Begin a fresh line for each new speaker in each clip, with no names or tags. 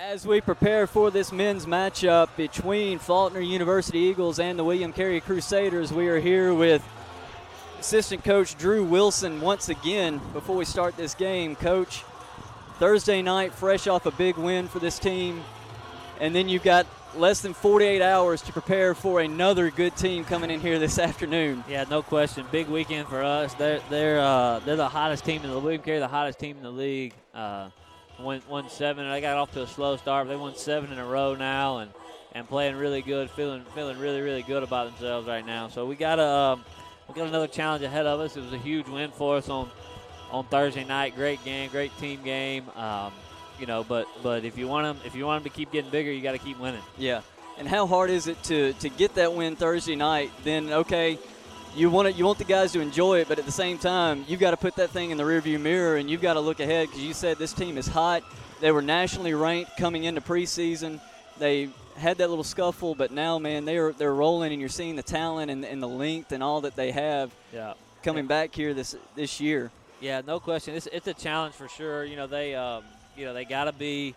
As we prepare for this men's matchup between Faulkner University Eagles and the William Carey Crusaders, we are here with assistant coach Drew Wilson once again. Before we start this game, Coach, Thursday night, fresh off a big win for this team, and then you've got less than 48 hours to prepare for another good team coming in here this afternoon.
Yeah, no question. Big weekend for us. They're the hottest team in the William Carey, the hottest team in the league. Won 7. They got off to a slow start, but they won 7 in a row now, and playing really good, feeling really, really good about themselves right now. So we got another challenge ahead of us. It was a huge win for us on Thursday night. Great game, great team game. But if you want them to keep getting bigger, you got to keep winning.
Yeah. And how hard is it to get that win Thursday night? Then okay, you want the guys to enjoy it, but at the same time, you've got to put that thing in the rearview mirror, and you've got to look ahead because you said this team is hot. They were nationally ranked coming into preseason. They had that little scuffle, but now, man, they're rolling, and you're seeing the talent and the length and all that they have coming back here this year.
Yeah, no question. It's a challenge for sure. They got to be.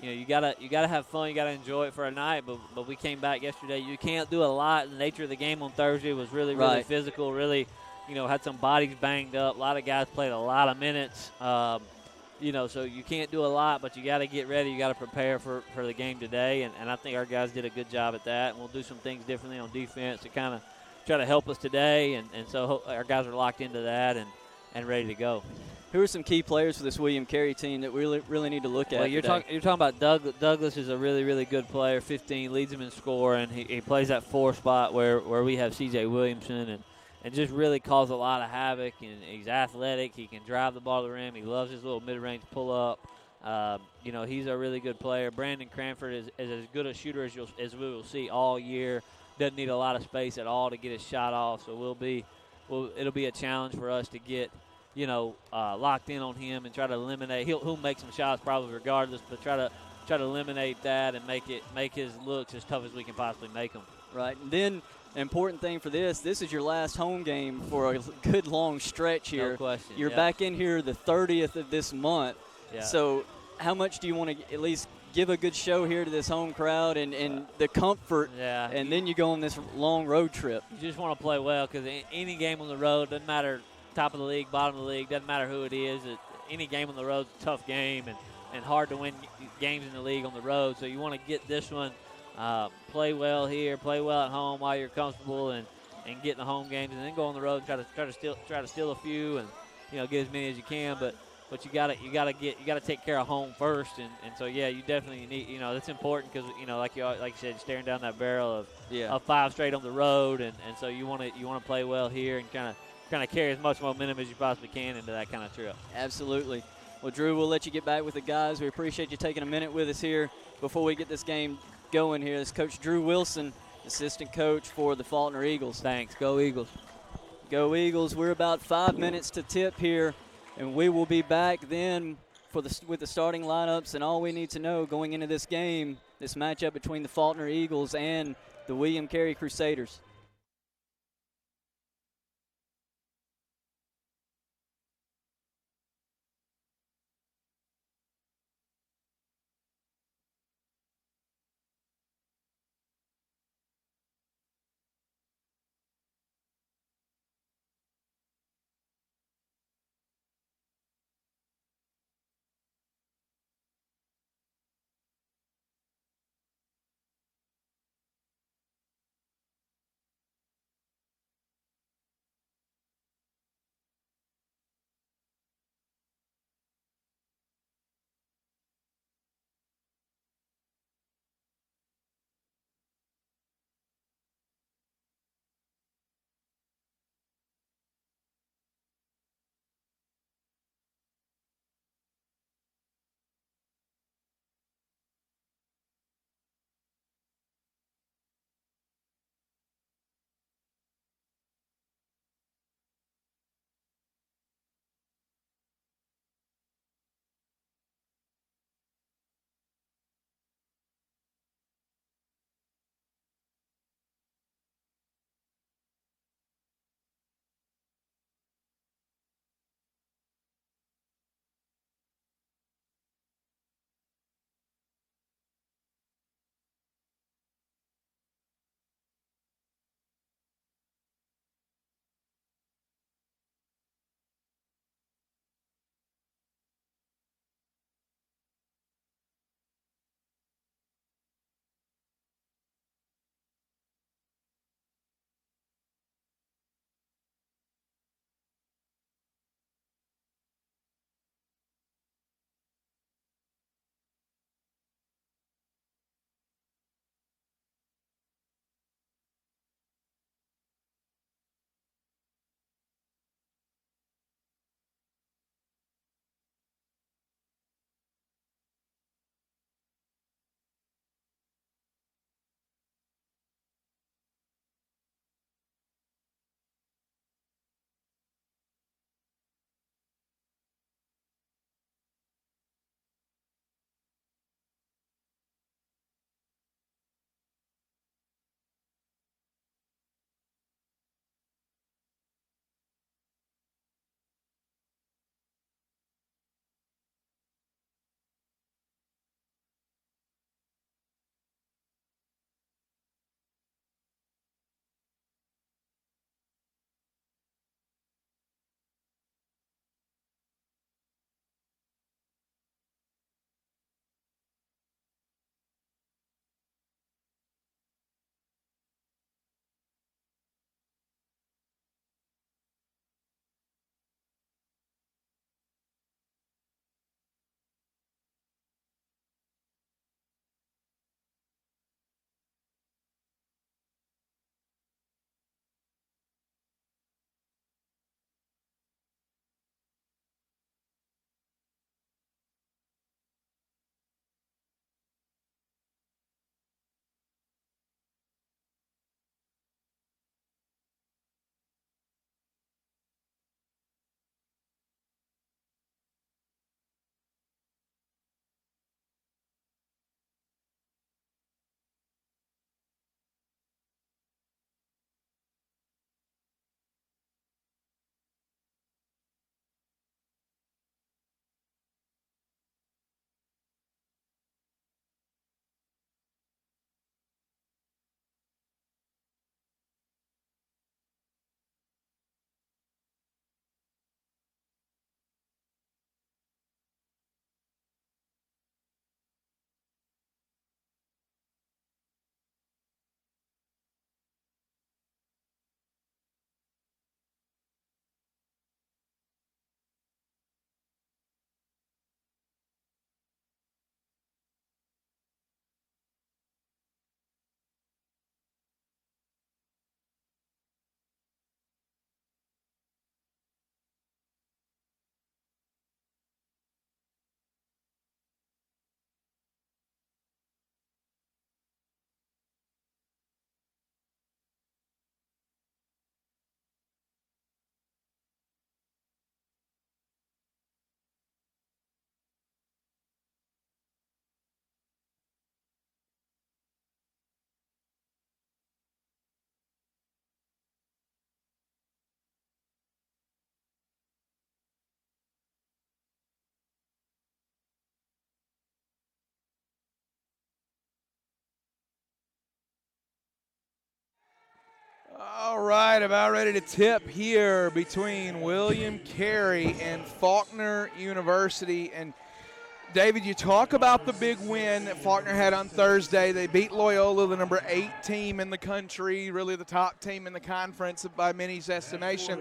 You gotta have fun. You gotta enjoy it for a night. But we came back yesterday. You can't do a lot. The nature of the game on Thursday was really physical. Really, had some bodies banged up. A lot of guys played a lot of minutes. So you can't do a lot, but you got to get ready. You got to prepare for the game today. And I think our guys did a good job at that. And we'll do some things differently on defense to kind of try to help us today. And so our guys are locked into that and ready to go.
Who are some key players for this William Carey team that we really need to look at?
Well, you're talking about Douglas is a really, really good player. 15, leads him in score, and he plays that 4 spot where we have C.J. Williamson and just really caused a lot of havoc. And he's athletic. He can drive the ball to the rim. He loves his little mid-range pull-up. He's a really good player. Brandon Cranford is as good a shooter as we will see all year. Doesn't need a lot of space at all to get his shot off. So it'll be a challenge for us to get locked in on him and try to eliminate. He'll make some shots probably regardless, but try to eliminate that and make his looks as tough as we can possibly make them.
Right. And then an important thing for this is your last home game for a good long stretch here.
No question.
You're back in here the 30th of this month.
Yeah.
So how much do you want to at least give a good show here to this home crowd and the comfort, and then you go on this long road trip?
You just want to play well because any game on the road, doesn't matter top of the league, bottom of the league, doesn't matter who it is. Any game on the road is a tough game and hard to win games in the league on the road. So you want to get this one, play well here, play well at home while you're comfortable and get in the home games, and then go on the road and try to steal a few and get as many as you can. But you gotta take care of home first, and so you definitely need that's important because like you said, staring down that barrel of 5 straight on the road, and so you want to play well here and kind of carry as much momentum as you possibly can into that kind of trip.
Absolutely. Well, Drew, we'll let you get back with the guys. We appreciate you taking a minute with us here before we get this game going here. This is Coach Drew Wilson, assistant coach for the Faulkner Eagles.
Thanks. Go Eagles.
Go Eagles. We're about 5 minutes to tip here, and we will be back then with the starting lineups and all we need to know going into this game, this matchup between the Faulkner Eagles and the William Carey Crusaders.
right, about ready to tip here between William Carey and Faulkner University. And David, you talk about the big win that Faulkner had on Thursday. They beat Loyola, the number 8 team in the country, really the top team in the conference by many's estimation.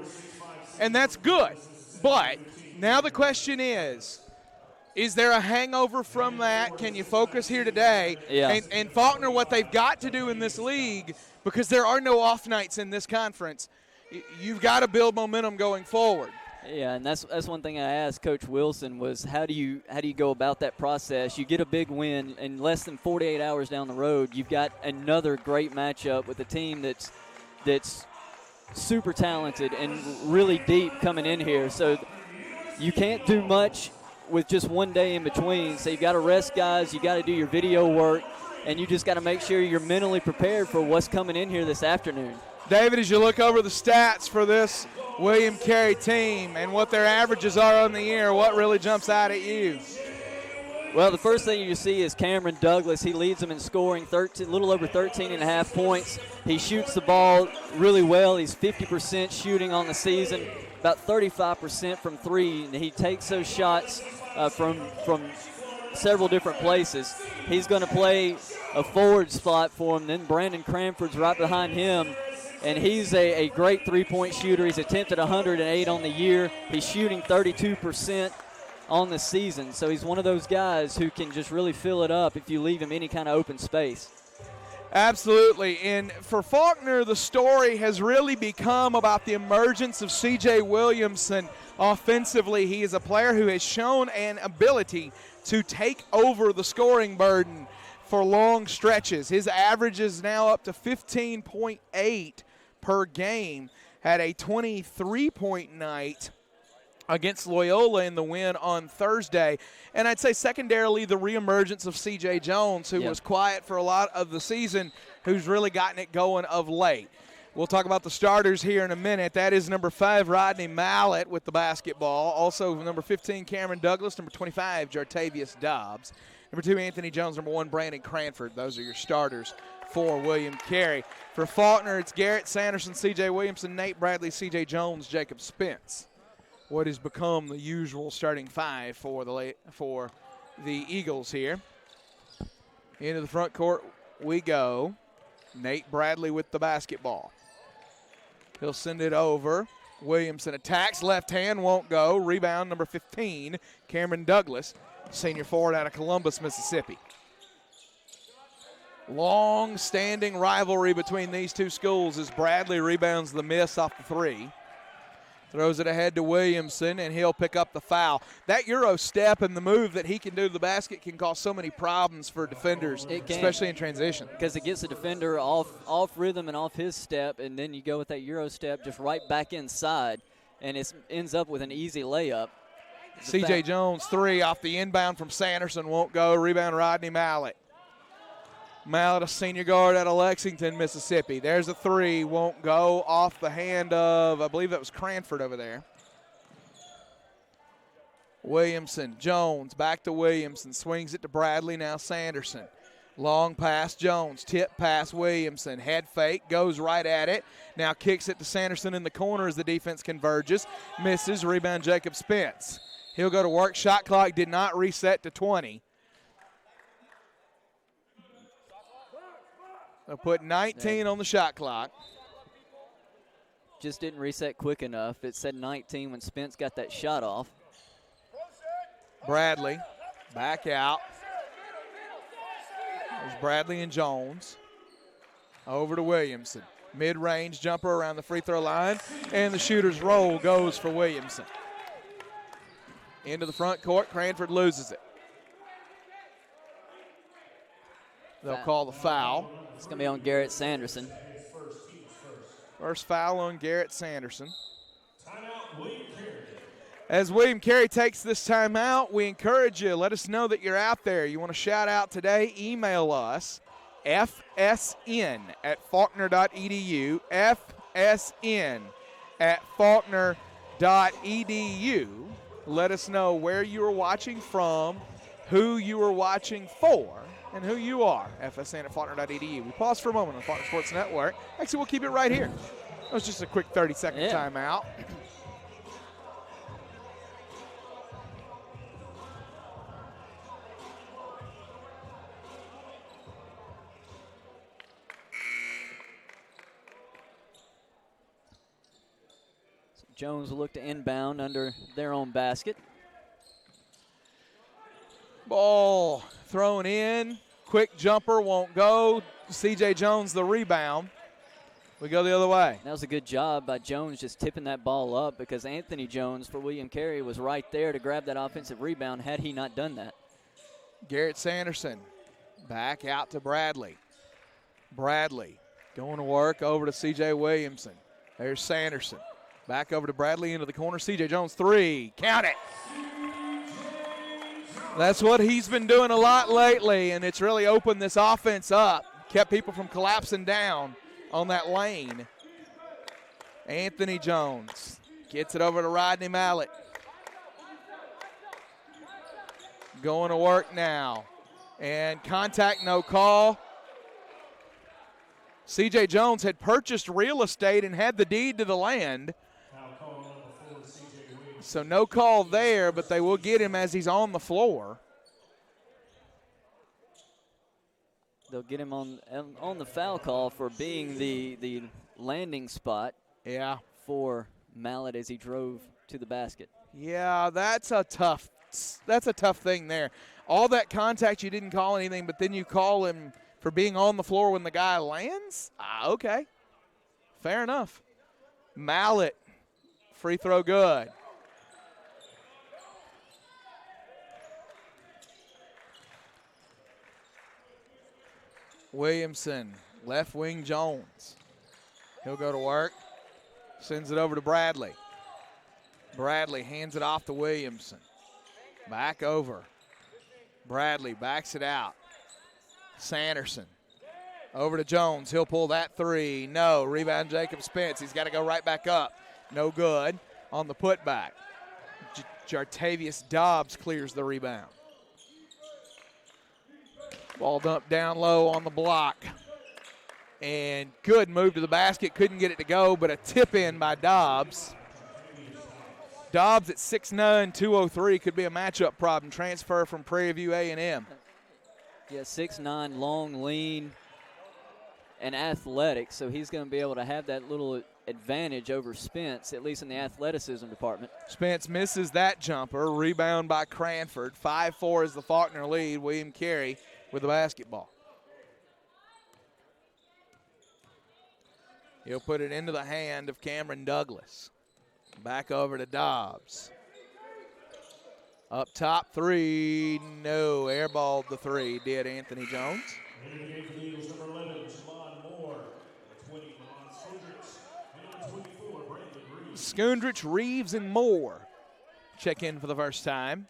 And that's good. But now the question is there a hangover from that? Can you focus here today?
Yeah.
And Faulkner, what they've got to do in this league, because there are no off nights in this conference, you've got to build momentum going forward.
Yeah, and that's one thing I asked Coach Wilson was how do you go about that process? You get a big win, and less than 48 hours down the road, you've got another great matchup with a team that's super talented and really deep coming in here. So you can't do much with just one day in between. So you got to rest guys, you got to do your video work, and you just got to make sure you're mentally prepared for what's coming in here this afternoon.
David, as you look over the stats for this William Carey team and what their averages are on the year, what really jumps out at you?
Well, the first thing you see is Cameron Douglas. He leads them in scoring, a little over 13 and a half points. He shoots the ball really well. He's 50% shooting on the season, about 35% from three, and he takes those shots from several different places. He's going to play a forward spot for him. Then Brandon Cranford's right behind him, and he's a great three-point shooter. He's attempted 108 on the year. He's shooting 32% on the season. So he's one of those guys who can just really fill it up if you leave him any kind of open space.
Absolutely. And for Faulkner, the story has really become about the emergence of C.J. Williamson offensively. He is a player who has shown an ability to take over the scoring burden for long stretches. His average is now up to 15.8 per game. Had a 23-point night against Loyola in the win on Thursday. And I'd say secondarily the reemergence of C.J. Jones, who was quiet for a lot of the season, who's really gotten it going of late. We'll talk about the starters here in a minute. That is number 5, Rodney Mallett with the basketball. Also number 15, Cameron Douglas. Number 25, Jartavius Dobbs. Number 2, Anthony Jones. Number 1, Brandon Cranford. Those are your starters for William Carey. For Faulkner, it's Garrett Sanderson, C.J. Williamson, Nate Bradley, C.J. Jones, Jacob Spence. What has become the usual starting 5 for the Eagles here. Into the front court we go. Nate Bradley with the basketball. He'll send it over. Williamson attacks, left hand, won't go. Rebound, number 15, Cameron Douglas, senior forward out of Columbus, Mississippi. Long-standing rivalry between these two schools as Bradley rebounds the miss off the 3. Throws it ahead to Williamson, and he'll pick up the foul. That Euro step and the move that he can do to the basket can cause so many problems for defenders, especially in transition.
Because it gets the defender off rhythm and off his step, and then you go with that Euro step just right back inside, and it ends up with an easy layup.
C.J. Jones, 3 off the inbound from Sanderson, won't go. Rebound, Rodney Mallett. Mallett, a senior guard out of Lexington, Mississippi. There's a 3, won't go, off the hand of, I believe that was Cranford over there. Williamson, Jones, back to Williamson, swings it to Bradley, now Sanderson. Long pass, Jones, tip pass, Williamson, head fake, goes right at it. Now kicks it to Sanderson in the corner as the defense converges. Misses, rebound Jacob Spence. He'll go to work, shot clock did not reset to 20. They'll put 19 on the shot clock.
Just didn't reset quick enough. It said 19 when Spence got that shot off.
Bradley back out. There's Bradley and Jones. Over to Williamson. Mid-range jumper around the free throw line, and the shooter's roll goes for Williamson. Into the front court, Cranford loses it. They'll call the foul.
It's going to be on Garrett Sanderson.
First foul on Garrett Sanderson. As William Carey takes this timeout, we encourage you, let us know that you're out there. You want to shout out today, email us, fsn@faulkner.edu, fsn@faulkner.edu. Let us know where you are watching from, who you are watching for, and who you are. fsn@faulkner.edu. We pause for a moment on the Faulkner Sports Network. Actually, we'll keep it right here. It was just a quick 30-second timeout.
Jones will look to inbound under their own basket.
Ball thrown in. Quick jumper won't go. C.J. Jones the rebound. We go the other way.
That was a good job by Jones just tipping that ball up because Anthony Jones for William Carey was right there to grab that offensive rebound had he not done that.
Garrett Sanderson back out to Bradley. Bradley going to work over to C.J. Williamson. There's Sanderson. Back over to Bradley into the corner. C.J. Jones, three. Count it. That's what he's been doing a lot lately, and it's really opened this offense up. Kept people from collapsing down on that lane. Anthony Jones gets it over to Rodney Mallett. Going to work now. And contact, no call. C.J. Jones had purchased real estate and had the deed to the land. So no call there, but they will get him as he's on the floor.
They'll get him on the foul call for being the landing spot.
Yeah.
For Mallett as he drove to the basket.
Yeah, that's a tough thing there. All that contact, you didn't call anything, but then you call him for being on the floor when the guy lands? Okay. Fair enough. Mallett, free throw good. Williamson, left wing Jones. He'll go to work. Sends it over to Bradley. Bradley hands it off to Williamson. Back over. Bradley backs it out. Sanderson over to Jones. He'll pull that three. No. Rebound Jacob Spence. He's got to go right back up. No good on the putback. Jartavius Dobbs clears the rebound. Ball dumped down low on the block. And good move to the basket. Couldn't get it to go, but a tip in by Dobbs. Dobbs at 6'9", 203 could be a matchup problem. Transfer from Prairie View A&M.
Yeah, 6'9", long, lean, and athletic. So he's going to be able to have that little advantage over Spence, at least in the athleticism department.
Spence misses that jumper. Rebound by Cranford. 5-4 is the Faulkner lead. William Carey with the basketball. He'll put it into the hand of Cameron Douglas. Back over to Dobbs. Up top, three. No, airballed the three. Did Anthony Jones. Skundrich, Reeves, and Moore check in for the first time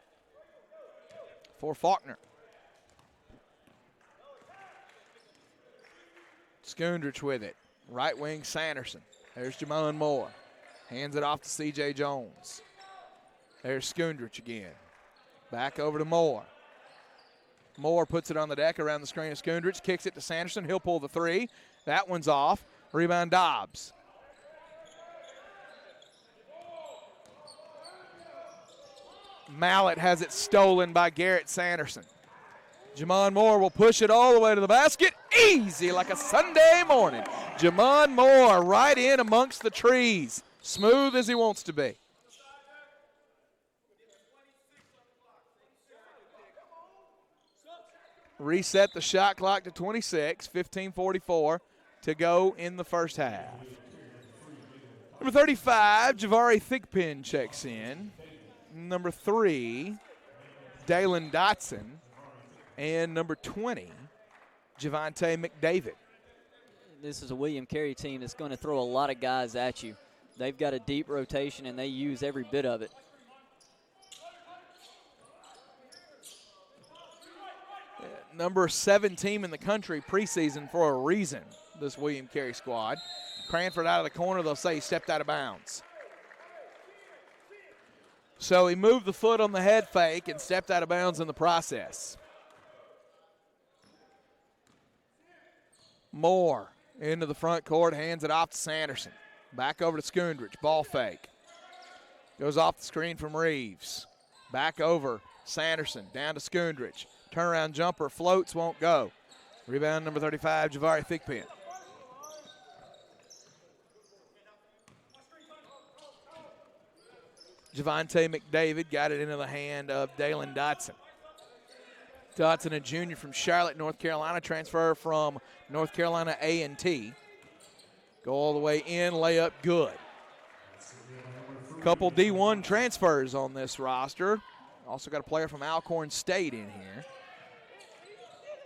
for Faulkner. Skundrich with it. Right wing Sanderson. There's Jamon Moore. Hands it off to C.J. Jones. There's Skundrich again. Back over to Moore. Moore puts it on the deck around the screen of Skundrich. Kicks it to Sanderson. He'll pull the three. That one's off. Rebound Dobbs. Mallett has it stolen by Garrett Sanderson. Jamon Moore will push it all the way to the basket. Easy like a Sunday morning. Jamon Moore right in amongst the trees. Smooth as he wants to be. Reset the shot clock to 26. 15:44 to go in the first half. Number 35, Javari Thigpen checks in. Number 3, Dalen Dotson. And number 20, Javante McDavid.
This is a William Carey team that's going to throw a lot of guys at you. They've got a deep rotation, and they use every bit of it.
Number 7 team in the country preseason for a reason, this William Carey squad. Cranford out of the corner, they'll say he stepped out of bounds. So he moved the foot on the head fake and stepped out of bounds in the process. Moore into the front court, hands it off to Sanderson. Back over to Skundrich. Ball fake. Goes off the screen from Reeves. Back over. Sanderson down to Skundrich. Turnaround jumper. Floats. Won't go. Rebound number 35, Javari Thigpen. Javante McDavid got it into the hand of Dalen Dotson. Dotson, a junior from Charlotte, North Carolina, transfer from North Carolina A&T. Go all the way in, layup good. Couple D1 transfers on this roster. Also got a player from Alcorn State in here.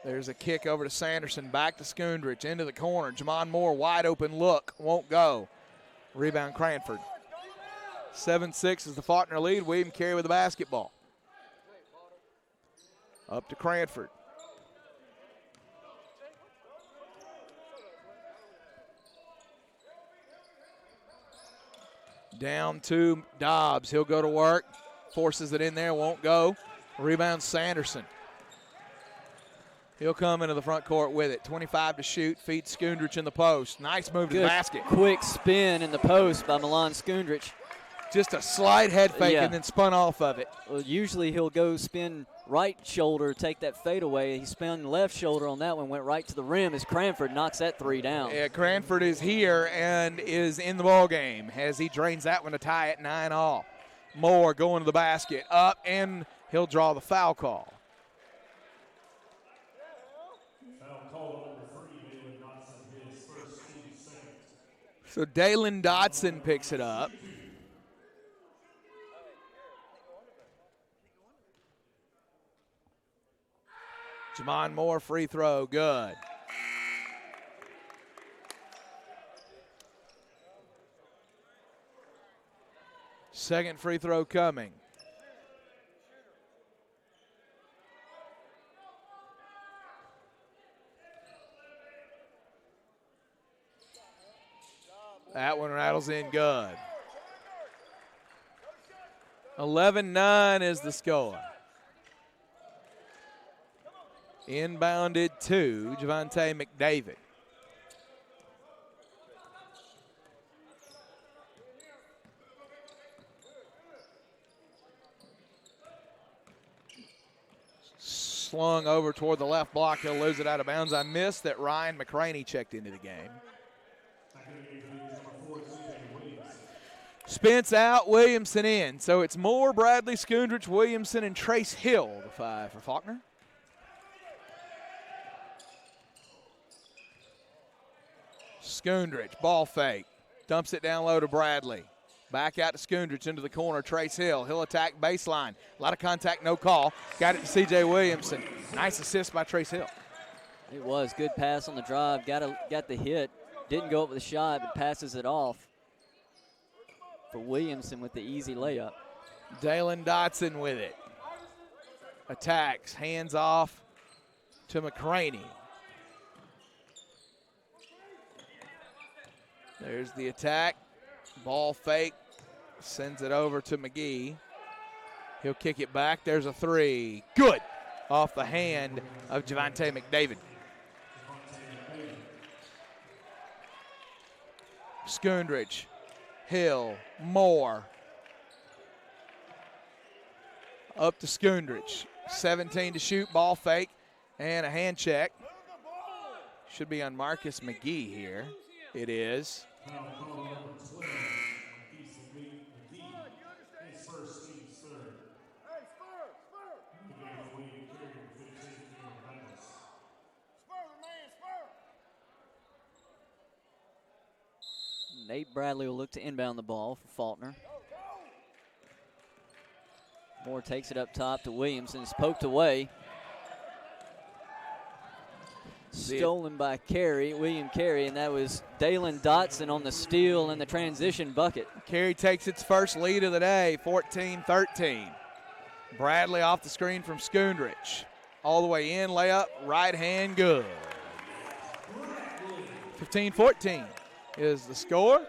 There's a kick over to Sanderson, back to Skundrich, into the corner. Jamon Moore, wide open look, won't go. Rebound Cranford. 7-6 is the Faulkner lead. William Carey with the basketball. Up to Cranford. Down to Dobbs. He'll go to work. Forces it in there, won't go. Rebound Sanderson. He'll come into the front court with it. 25 to shoot, feeds Skundrich in the post. Nice move to the basket.
Quick spin in the post by Milan Skundrich.
Just a slight head fake and then spun off of it.
Well, usually he'll go spin right shoulder, take that fade away. He spun left shoulder on that one, went right to the rim as Cranford knocks that three down.
Yeah, Cranford is here and is in the ball game as he drains that one to tie it 9-all. Moore going to the basket, up, and he'll draw the foul call. So Dalen Dotson picks it up. Jamon Moore, free throw, good. Second free throw coming. That one rattles in good. 11-9 is the score. Inbounded to Javante McDavid. Slung over toward the left block. He'll lose it out of bounds. I missed that Ryan McCraney checked into the game. Spence out, Williamson in. So it's Moore, Bradley, Skundrich, Williamson, and Trace Hill, the five for Faulkner. Skundrich, ball fake. Dumps it down low to Bradley. Back out to Skundrich into the corner. Trace Hill. He'll attack baseline. A lot of contact, no call. Got it to C.J. Williamson. Nice assist by Trace Hill.
It was. Good pass on the drive. Got the hit. Didn't go up with a shot, but passes it off for Williamson with the easy layup.
Dalen Dotson with it. Attacks. Hands off to McCraney. There's the attack. Ball fake. Sends it over to McGee. He'll kick it back. There's a three. Good. Off the hand of Javante McDavid. Skundrich. Hill. Moore. Up to Skundrich. 17 to shoot. Ball fake. And a hand check. Should be on Marcus McGee here. It is.
Nate Bradley will look to inbound the ball for Faulkner. Moore takes it up top to Williamson. It's poked away. Stolen by Carey, William Carey, and that was Dalen Dotson on the steal and the transition bucket.
Carey takes its first lead of the day, 14-13. Bradley off the screen from Skundrich. All the way in, layup, right hand, good. 15-14 is the score.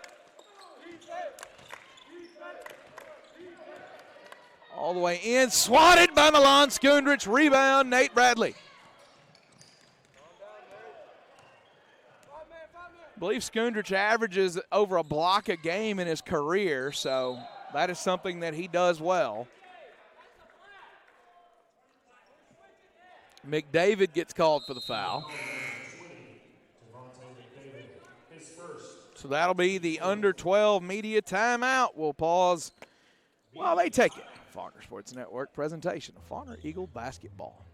All the way in, swatted by Milan Skundrich. Rebound, Nate Bradley. believe Skundrich averages over a block a game in his career, so that is something that he does well. McDavid gets called for the foul. So that'll be the under 12 media timeout. We'll pause while they take it. Faulkner Sports Network presentation of Faulkner Eagle basketball.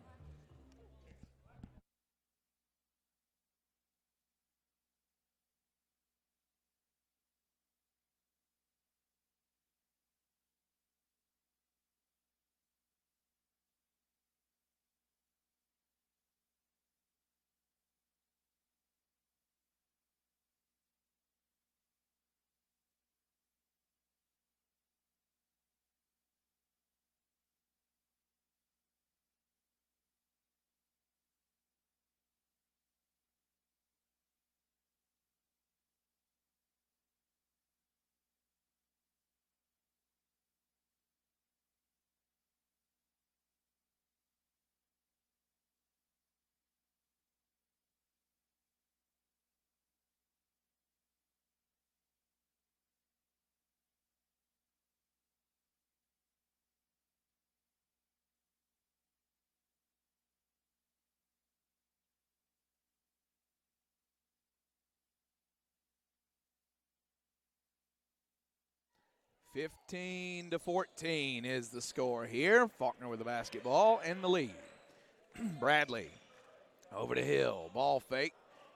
(15-14) is the score here. Faulkner with the basketball and the lead. Bradley over to Hill. Ball fake.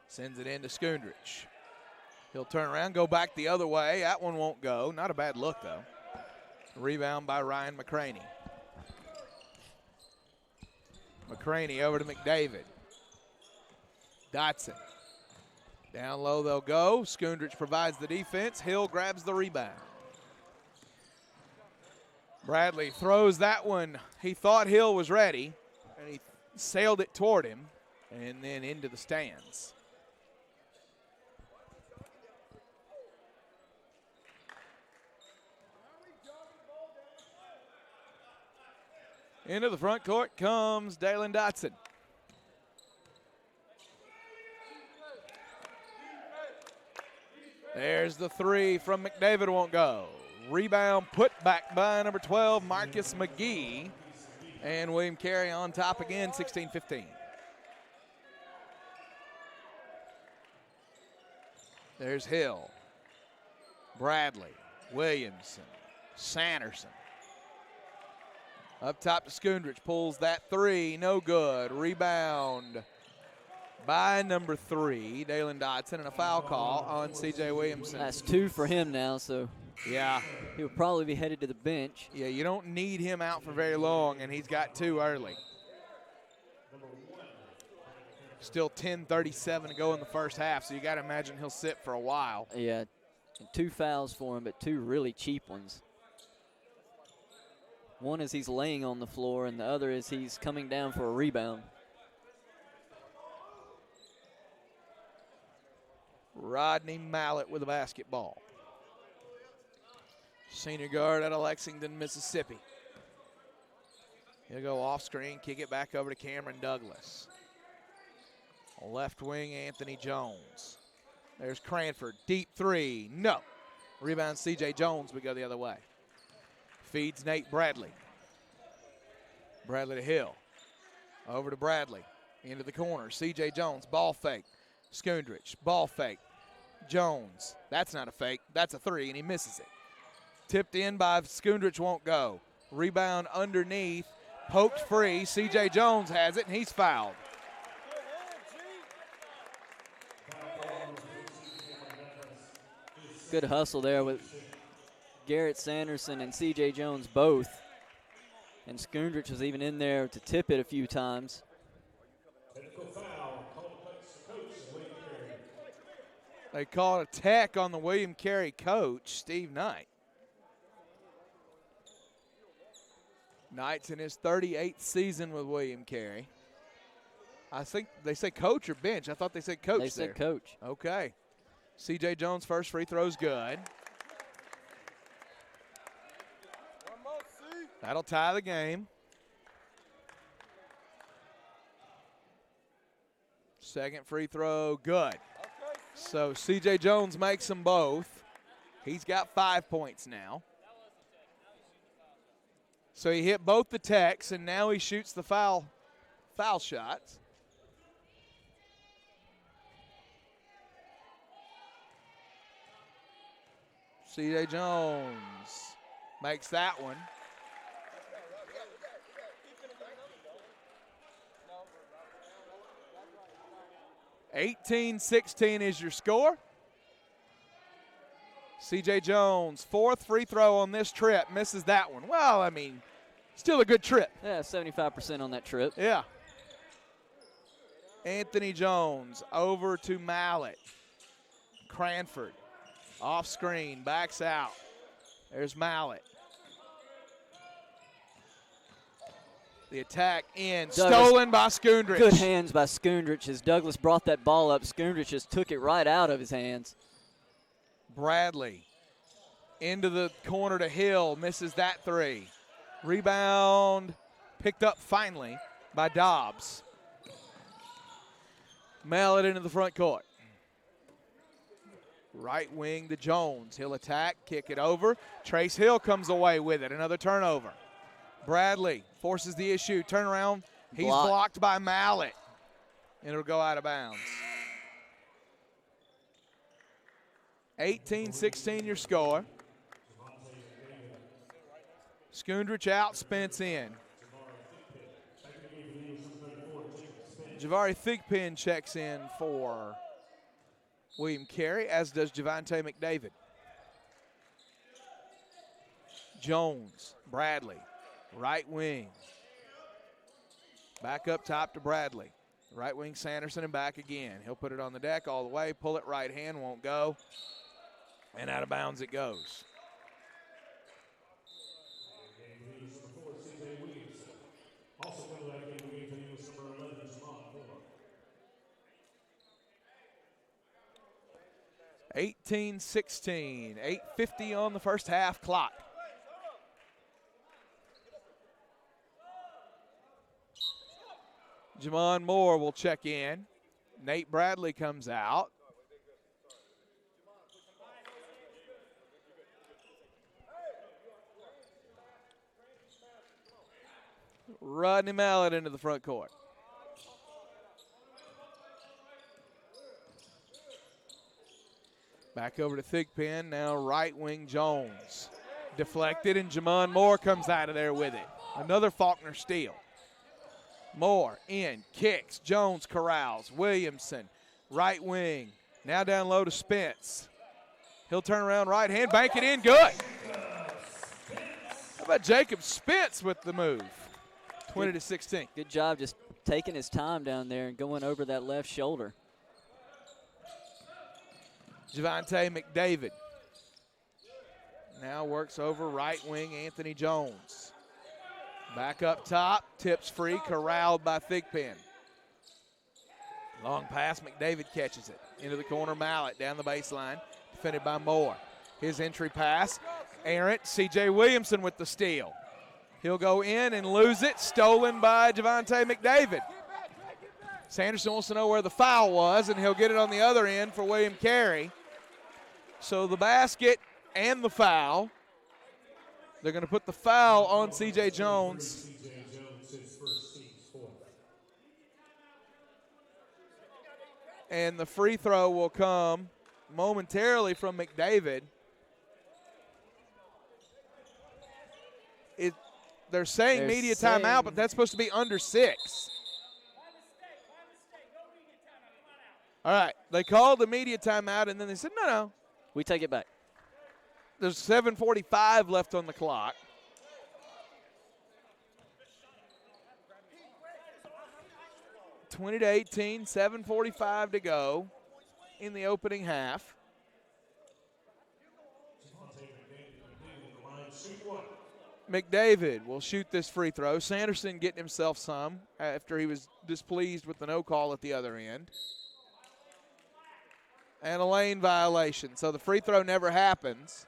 Sends it in to Skundrich. He'll turn around, go back the other way. That one won't go. Not a bad look, though. Rebound by Ryan McCraney. McCraney over to McDavid. Dotson. Down low they'll go. Skundrich provides the defense. Hill grabs the rebound. Bradley throws that one. He thought Hill was ready, and he sailed it toward him and then into the stands. Into the front court comes Dalen Dotson. There's the three from McDavid, won't go. Rebound put back by number 12, Marcus McGee. And William Carey on top again, 16-15. There's Hill, Bradley, Williamson, Sanderson. Up top to Skundrich, pulls that three, no good. Rebound by number 3, Dalen Dotson, and a foul call on C.J. Williamson.
That's 2 for him now, so
yeah,
he'll probably be headed to the bench.
Yeah, you don't need him out for very long, and he's got 2 early. Still 10:37 to go in the first half, so you got to imagine he'll sit for a while.
Yeah, 2 fouls for him, but 2 really cheap ones. One is he's laying on the floor, and the other is he's coming down for a rebound.
Rodney Mallett with the basketball. Senior guard out of Lexington, Mississippi. He'll go off screen, kick it back over to Cameron Douglas. Left wing, Anthony Jones. There's Cranford, deep 3, no. Rebound C.J. Jones, we go the other way. Feeds Nate Bradley. Bradley to Hill. Over to Bradley, into the corner. C.J. Jones, ball fake. Skundrich, ball fake. Jones, that's not a fake, that's a 3, and he misses it. Tipped in by Skundrich, won't go. Rebound underneath, poked free. C.J. Jones has it, and he's fouled.
Good hustle there with Garrett Sanderson and C.J. Jones both. And Skundrich was even in there to tip it a few times.
They called a tech on the William Carey coach, Steve Knight. Knight's in his 38th season with William Carey. I think they say coach or bench. I thought they said coach.
They said coach.
Okay. C.J. Jones' first free throw's good. That'll tie the game. Second free throw, good. So C.J. Jones makes them both. He's got 5 points now. So he hit both the techs, and now he shoots the foul shots. C.J. Jones makes that one. 18-16 is your score. C.J. Jones, 4th free throw on this trip, misses that one. Well, I mean, still a good trip.
Yeah, 75% on that trip.
Yeah. Anthony Jones over to Mallett. Cranford off screen, backs out. There's Mallett. The attack in, stolen by Skundrich.
Good hands by Skundrich as Douglas brought that ball up. Skundrich just took it right out of his hands.
Bradley into the corner to Hill, misses that 3. Rebound picked up finally by Dobbs. Mallett into the front court. Right wing to Jones. He'll attack, kick it over. Trace Hill comes away with it. Another turnover. Bradley forces the issue. Turnaround. He's blocked by Mallett. And it'll go out of bounds. 18-16 your score. Skundrich out, Spence in. Javari Thigpen checks in for William Carey, as does Javante McDavid. Jones, Bradley, right wing. Back up top to Bradley. Right wing Sanderson and back again. He'll put it on the deck all the way, pull it right hand, won't go. And out of bounds it goes. Also coming back in the game for you is number 11, Jamal Moore. 18-16, 8:50 on the first half clock. Jamon Moore will check in. Nate Bradley comes out. Rodney Mallett into the front court. Back over to Thigpen, now right wing Jones. Deflected, and Jamon Moore comes out of there with it. Another Faulkner steal. Moore in, kicks, Jones corrals, Williamson, right wing. Now down low to Spence. He'll turn around right hand, bank it in, good. How about Jacob Spence with the move? 20-16.
Good job just taking his time down there and going over that left shoulder.
Javante McDavid now works over right wing Anthony Jones. Back up top, tips free, corralled by Thigpen. Long pass, McDavid catches it. Into the corner, Mallett down the baseline, defended by Moore. His entry pass, errant, C.J. Williamson with the steal. He'll go in and lose it, stolen by Javante McDavid. Sanderson wants to know where the foul was, and he'll get it on the other end for William Carey. So the basket and the foul. They're going to put the foul on C.J. Jones. And the free throw will come momentarily from McDavid. They're saying media timeout, but that's supposed to be under 6. All right, they called the media timeout, and then they said, no.
We take it back.
There's 7:45 left on the clock. (20-18), 7:45 to go in the opening half. McDavid will shoot this free throw. Sanderson getting himself some after he was displeased with the no call at the other end. And a lane violation. So the free throw never happens.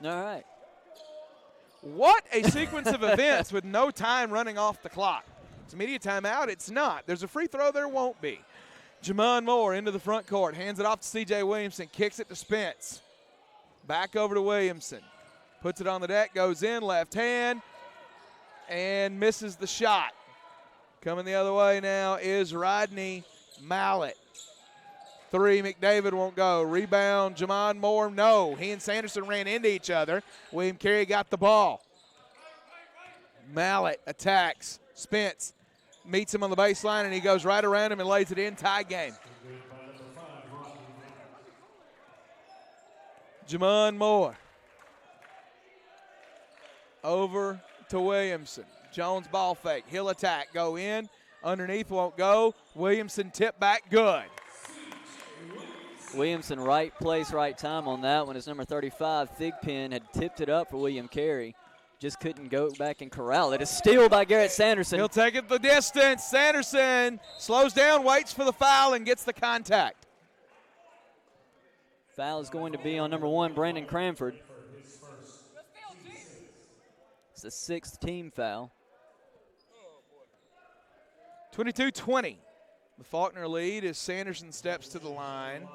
All right.
What a sequence of events with no time running off the clock. It's a media timeout. It's not. There's a free throw. There won't be. Jamon Moore into the front court, hands it off to C.J. Williamson, kicks it to Spence. Back over to Williamson. Puts it on the deck, goes in, left hand, and misses the shot. Coming the other way now is Rodney Mallett. 3, McDavid won't go. Rebound, Jamon Moore, no. He and Sanderson ran into each other. William Carey got the ball. Mallett attacks. Spence meets him on the baseline, and he goes right around him and lays it in. Tie game. Jamon Moore. Over to Williamson. Jones ball fake. He'll attack. Go in. Underneath won't go. Williamson tip back. Good.
Williamson, right place, right time on that one. As number 35, Thigpen, had tipped it up for William Carey. Just couldn't go back and corral it. A steal by Garrett Sanderson.
He'll take it the distance. Sanderson slows down, waits for the foul, and gets the contact.
Foul is going to be on number 1, Brandon Cranford. It's the 6th team foul.
22-20. The Faulkner lead as Sanderson steps to the line.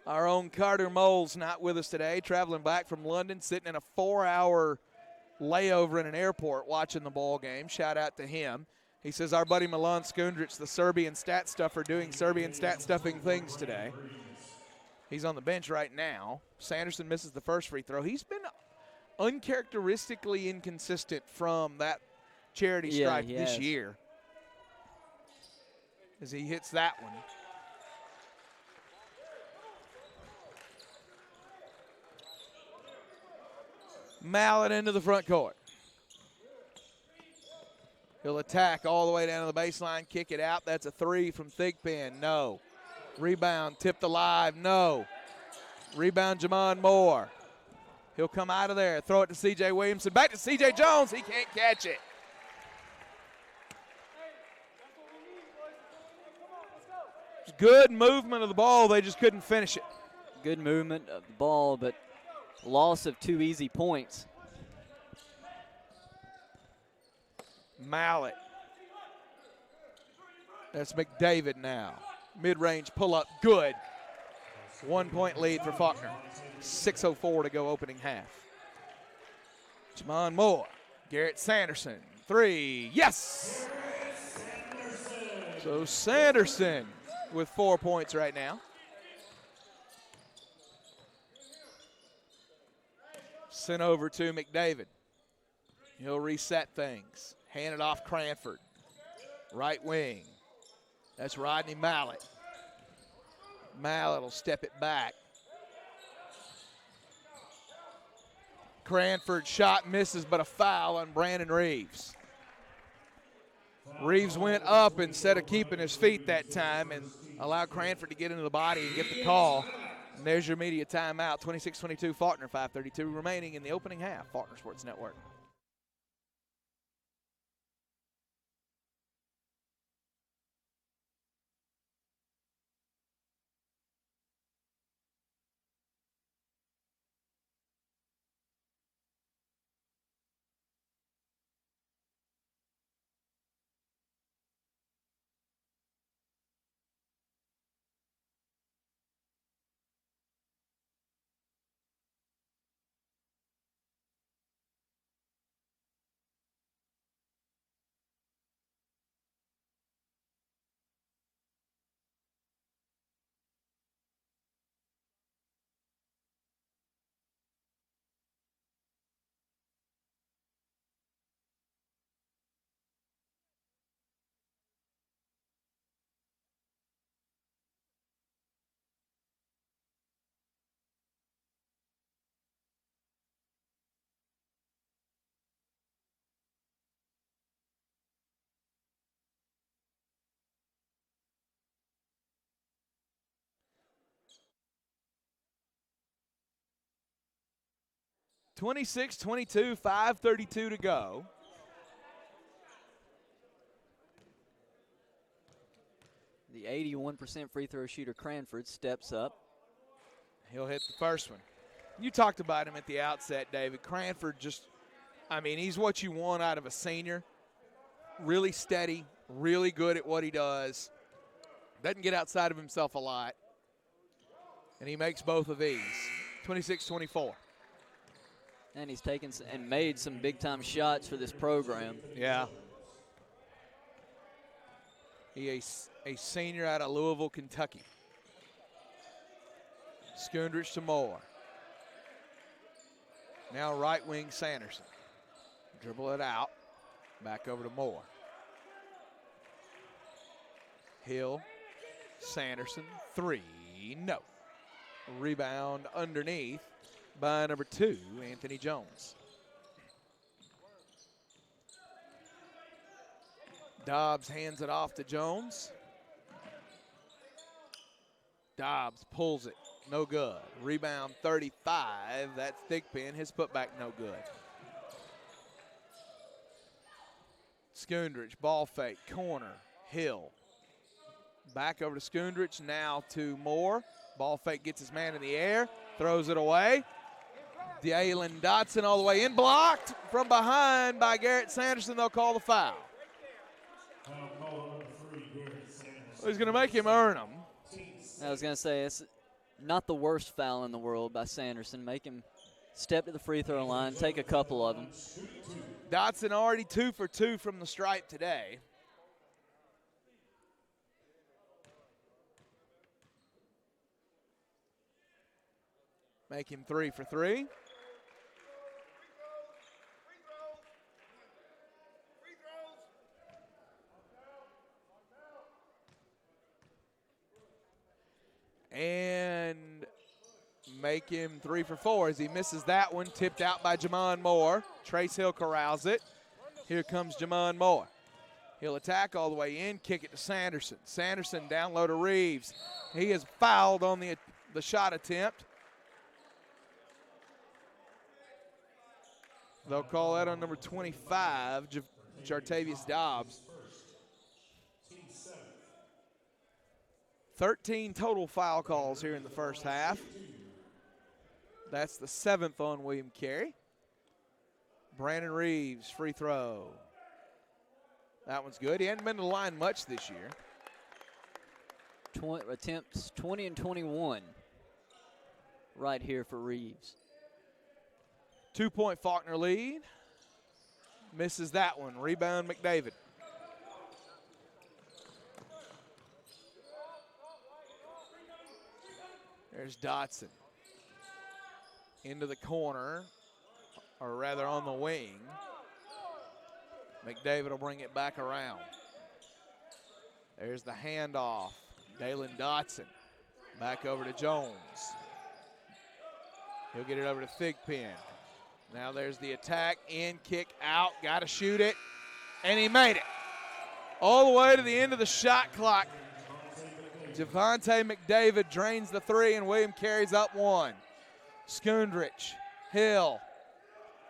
Our own Carter Moles not with us today, traveling back from London, sitting in a 4-hour layover in an airport watching the ball game. Shout out to him. He says our buddy Milan Skundrich, the Serbian stat stuffer, doing Serbian stat stuffing things today. He's on the bench right now. Sanderson misses the first free throw. He's been uncharacteristically inconsistent from that charity stripe this year as he hits that one. Mallett into the front court. He'll attack all the way down to the baseline, kick it out. That's a 3 from Thigpen. No. Rebound tipped alive. No. Rebound Jamon Moore. He'll come out of there, throw it to C.J. Williamson. Back to C.J. Jones. He can't catch it. Good movement of the ball. They just couldn't finish it.
Good movement of the ball, but loss of 2 easy points.
Mallett. That's McDavid now. Mid-range pull-up, good. 1-point lead for Faulkner. 6:04 to go opening half. Jamon Moore. Garrett Sanderson. 3. Yes! So Sanderson with 4 points right now. Sent over to McDavid. He'll reset things. Hand it off Cranford. Right wing. That's Rodney Mallett. Mallett will step it back. Cranford shot misses, but a foul on Brandon Reeves. Reeves went up instead of keeping his feet that time and allowed Cranford to get into the body and get the call. And there's your media timeout. 26-22 Faulkner, 5:32 remaining in the opening half. Faulkner Sports Network. (26-22), 5:32 to go.
The 81% free throw shooter Cranford steps up.
He'll hit the first one. You talked about him at the outset, David. Cranford just, I mean, he's what you want out of a senior. Really steady, really good at what he does. Doesn't get outside of himself a lot. And he makes both of these. 26-24.
And he's taken and made some big-time shots for this program.
Yeah. He is a senior out of Louisville, Kentucky. Skundrich to Moore. Now right wing Sanderson. Dribble it out. Back over to Moore. Hill. Sanderson. 3. No. Rebound underneath by number 2, Anthony Jones. Dobbs hands it off to Jones. Dobbs pulls it. No good. Rebound 35. That's Thigpen. His putback no good. Skundrich, ball fake, corner, Hill. Back over to Skundrich, now to Moore. Ball fake gets his man in the air, throws it away. Dalen Dotson all the way in, blocked from behind by Garrett Sanderson. They'll call the foul. He's going to make him earn them.
I was going to say, it's not the worst foul in the world by Sanderson. Make him step to the free throw line, take a couple of them.
Dotson already 2 for 2 from the stripe today. Make him 3 for 3. And make him 3 for 4 as he misses that one. Tipped out by Jamon Moore. Trace Hill corrals it. Here comes Jamon Moore. He'll attack all the way in, kick it to Sanderson. Sanderson down low to Reeves. He is fouled on the shot attempt. They'll call that on number 25, Jartavius Dobbs. 13 total foul calls here in the first half. That's the 7th on William Carey. Brandon Reeves, free throw. That one's good. He hadn't been to the line much this year.
Attempts 20 and 21 right here for Reeves.
2-point Faulkner lead. Misses that one. Rebound McDavid. There's Dotson. Into the corner, or rather on the wing. McDavid will bring it back around. There's the handoff. Dalen Dotson. Back over to Jones. He'll get it over to Thigpen. Now there's the attack, in, kick, out, got to shoot it, and he made it. All the way to the end of the shot clock. Javonte McDavid drains the 3, and William Carey's up 1. Skundrich, Hill,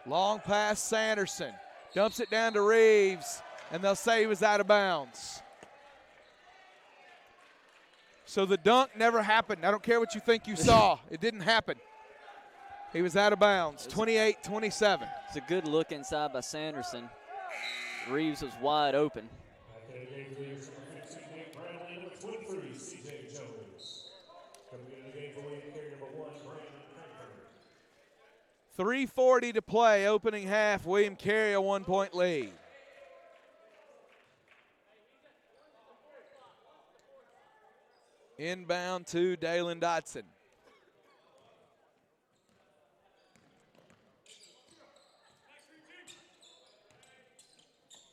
long pass Sanderson, dumps it down to Reeves, and they'll say he was out of bounds. So the dunk never happened. I don't care what you think you saw. It didn't happen. He was out of bounds, 28-27.
It's a good look inside by Sanderson. Reeves was wide open.
3:40 to play, opening half. William Carey a 1-point lead. Inbound to Dalen Dotson.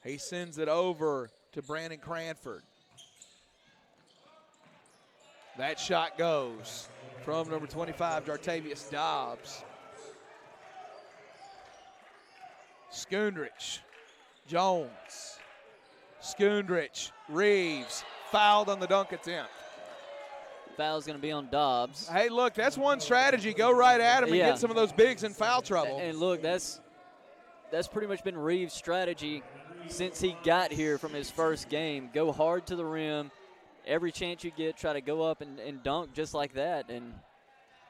He sends it over to Brandon Cranford. That shot goes from number 25, Jartavius Dobbs. Skundrich, Jones, Skundrich, Reeves, fouled on the dunk attempt.
Foul's going to be on Dobbs.
Hey, look, that's one strategy. Go right at him and get some of those bigs in foul trouble.
And look, that's pretty much been Reeves' strategy since he got here from his first game. Go hard to the rim. Every chance you get, try to go up and dunk just like that. And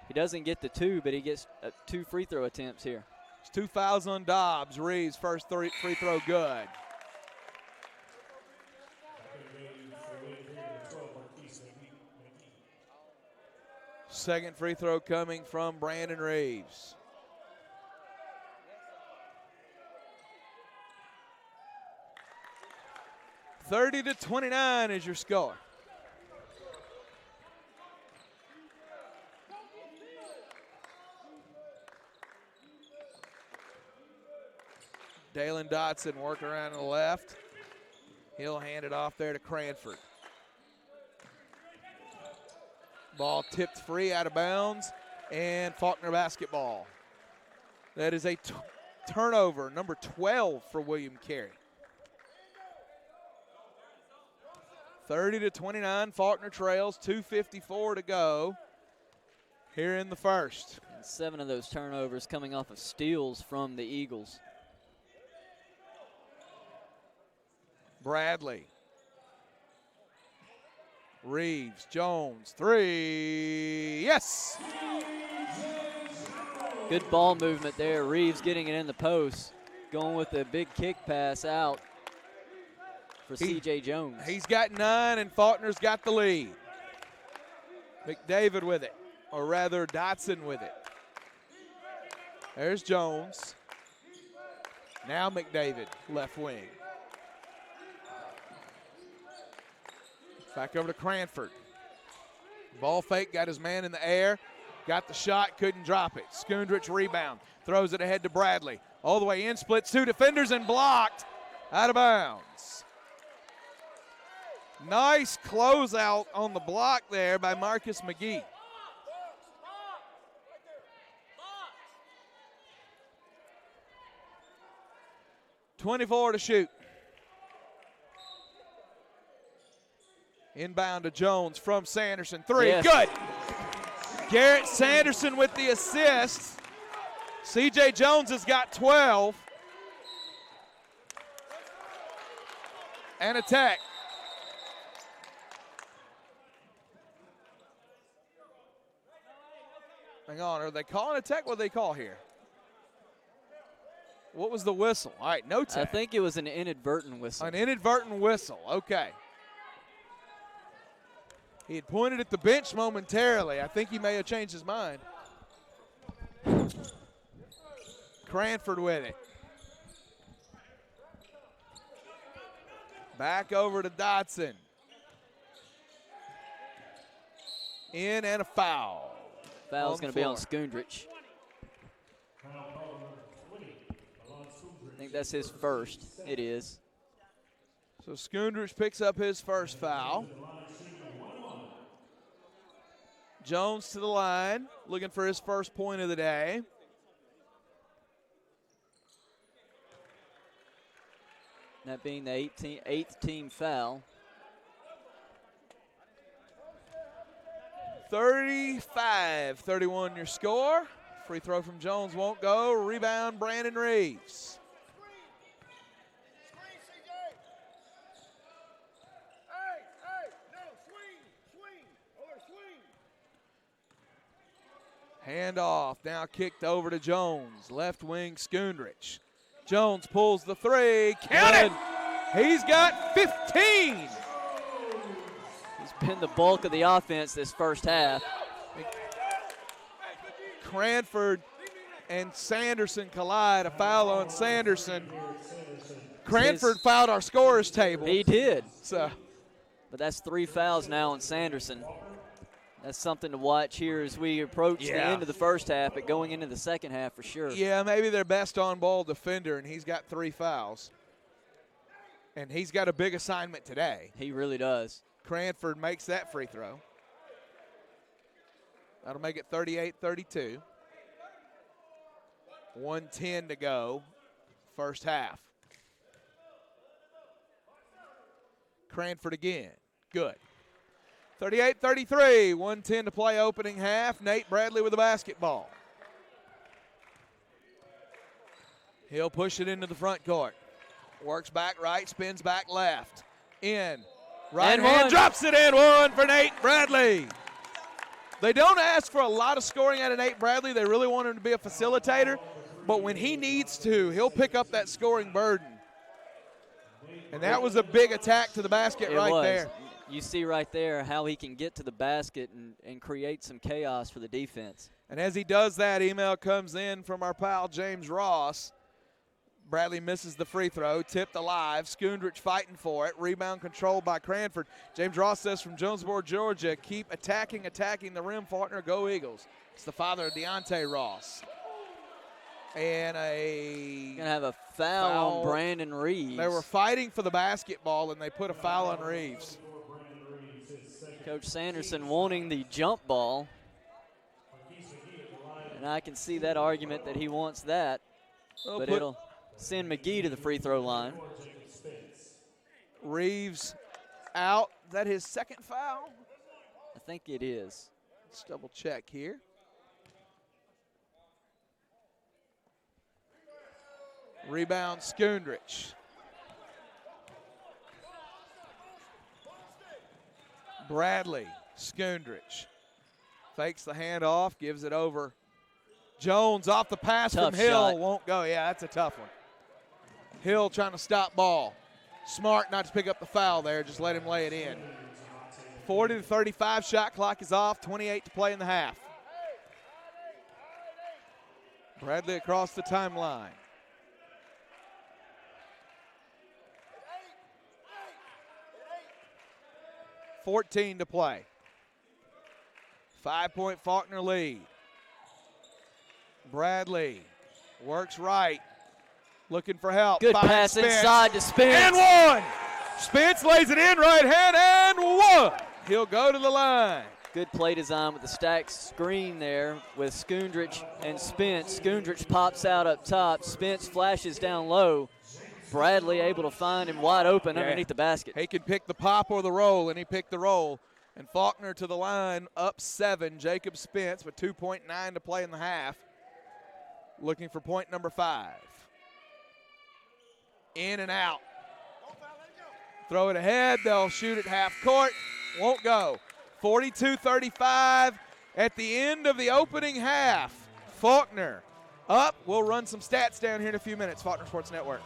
he doesn't get the 2, but he gets 2 free throw attempts here.
It's 2 fouls on Dobbs. Reeves' first free throw good. second free throw coming from Brandon Reeves. (30-29) is your score. Dalen Dotson working around to the left. He'll hand it off there to Cranford. Ball tipped free out of bounds, and Faulkner basketball. That is a turnover, number 12 for William Carey. 30-29, Faulkner trails, 2:54 to go here in the first.
And 7 of those turnovers coming off of steals from the Eagles.
Bradley. Reeves, Jones, 3, yes!
Good ball movement there. Reeves getting it in the post, going with a big kick pass out for C.J. Jones.
He's got 9, and Faulkner's got the lead. McDavid with it, or rather Dotson with it. There's Jones. Now McDavid, left wing. Back over to Cranford. Ball fake, got his man in the air. Got the shot, couldn't drop it. Skundrich rebound, throws it ahead to Bradley. All the way in, splits 2 defenders and blocked. Out of bounds. Nice closeout on the block there by Marcus McGee. .24 to shoot. Inbound to Jones from Sanderson. 3,
yes.
Good. Garrett Sanderson with the assist. C.J. Jones has got 12. And a tech. Hang on, are they calling a tech? What do they call here? What was the whistle? All right, no tech.
I think it was an inadvertent whistle.
An inadvertent whistle, okay. He had pointed at the bench momentarily. I think he may have changed his mind. Cranford with it. Back over to Dotson. In and a foul.
Foul's going to be on Skundrich. I think that's his first. It is.
So Skundrich picks up his first foul. Jones to the line, looking for his first point of the day.
That being the 8th team foul.
35-31 your score. Free throw from Jones won't go. Rebound, Brandon Reeves. Hand off, now kicked over to Jones. Left wing, Skundrich. Jones pulls the 3, count it! He's got 15!
He's been the bulk of the offense this first half.
Cranford and Sanderson collide, a foul on Sanderson. Cranford fouled our scorers table.
He did.
So,
but that's 3 fouls now on Sanderson. That's something to watch here as we approach the end of the first half, but going into the second half for sure.
Yeah, maybe their best on-ball defender, and he's got 3 fouls. And he's got a big assignment today.
He really does.
Cranford makes that free throw. That'll make it 38-32. 1:10 to go, first half. Cranford again, good. 38-33, 1:10 to play opening half. Nate Bradley with the basketball. He'll push it into the front court. Works back right, spins back left. In, right
and
hand,
one.
drops it in, 1 for Nate Bradley. They don't ask for a lot of scoring out of Nate Bradley. They really want him to be a facilitator. But when he needs to, he'll pick up that scoring burden. And that was a big attack to the basket right there.
you see right there how he can get to the basket and create some chaos for the defense.
And as he does that, email comes in from our pal James Ross. Bradley misses the free throw, tipped alive. Skundrich fighting for it. Rebound controlled by Cranford. James Ross says from Jonesboro, Georgia, keep attacking the rim. Faulkner, go Eagles. It's the father of Deontay Ross. And
Gonna have a foul on Brandon Reeves.
They were fighting for the basketball, and they put a foul on Reeves.
Coach Sanderson wanting the jump ball. And I can see that argument that he wants that. But it'll send McGee to the free throw line.
Reeves out. Is that his second foul?
I think it is.
Let's double check here. Rebound, Skundrich. Bradley, Skundrich. Fakes the handoff, gives it over. Jones off the pass
Tough
from Hill.
shot.
Won't go. Yeah, that's a tough one. Hill trying to stop ball. Smart not to pick up the foul there. Just let him lay it in. 40-35 shot clock is off. 28 to play in the half. Bradley across the timeline. $14 to play. 5-point Faulkner lead. Bradley works right. Looking for help.
Good
Finds
pass
Spence.
inside to Spence.
And one. Spence lays it in right hand and one. He'll go to the line.
Good play design with the stacked screen there with Skundrich and Spence. Skundrich pops out up top. Spence flashes down low. Bradley able to find him wide open underneath the basket.
He can pick the pop or the roll, and he picked the roll. And Faulkner to the line, up 7. Jacob Spence with 2.9 to play in the half. Looking for point number 5. In and out. Throw it ahead. They'll shoot it half court. Won't go. 42-35 at the end of the opening half. Faulkner up. We'll run some stats down here in a few minutes. Faulkner Sports Network.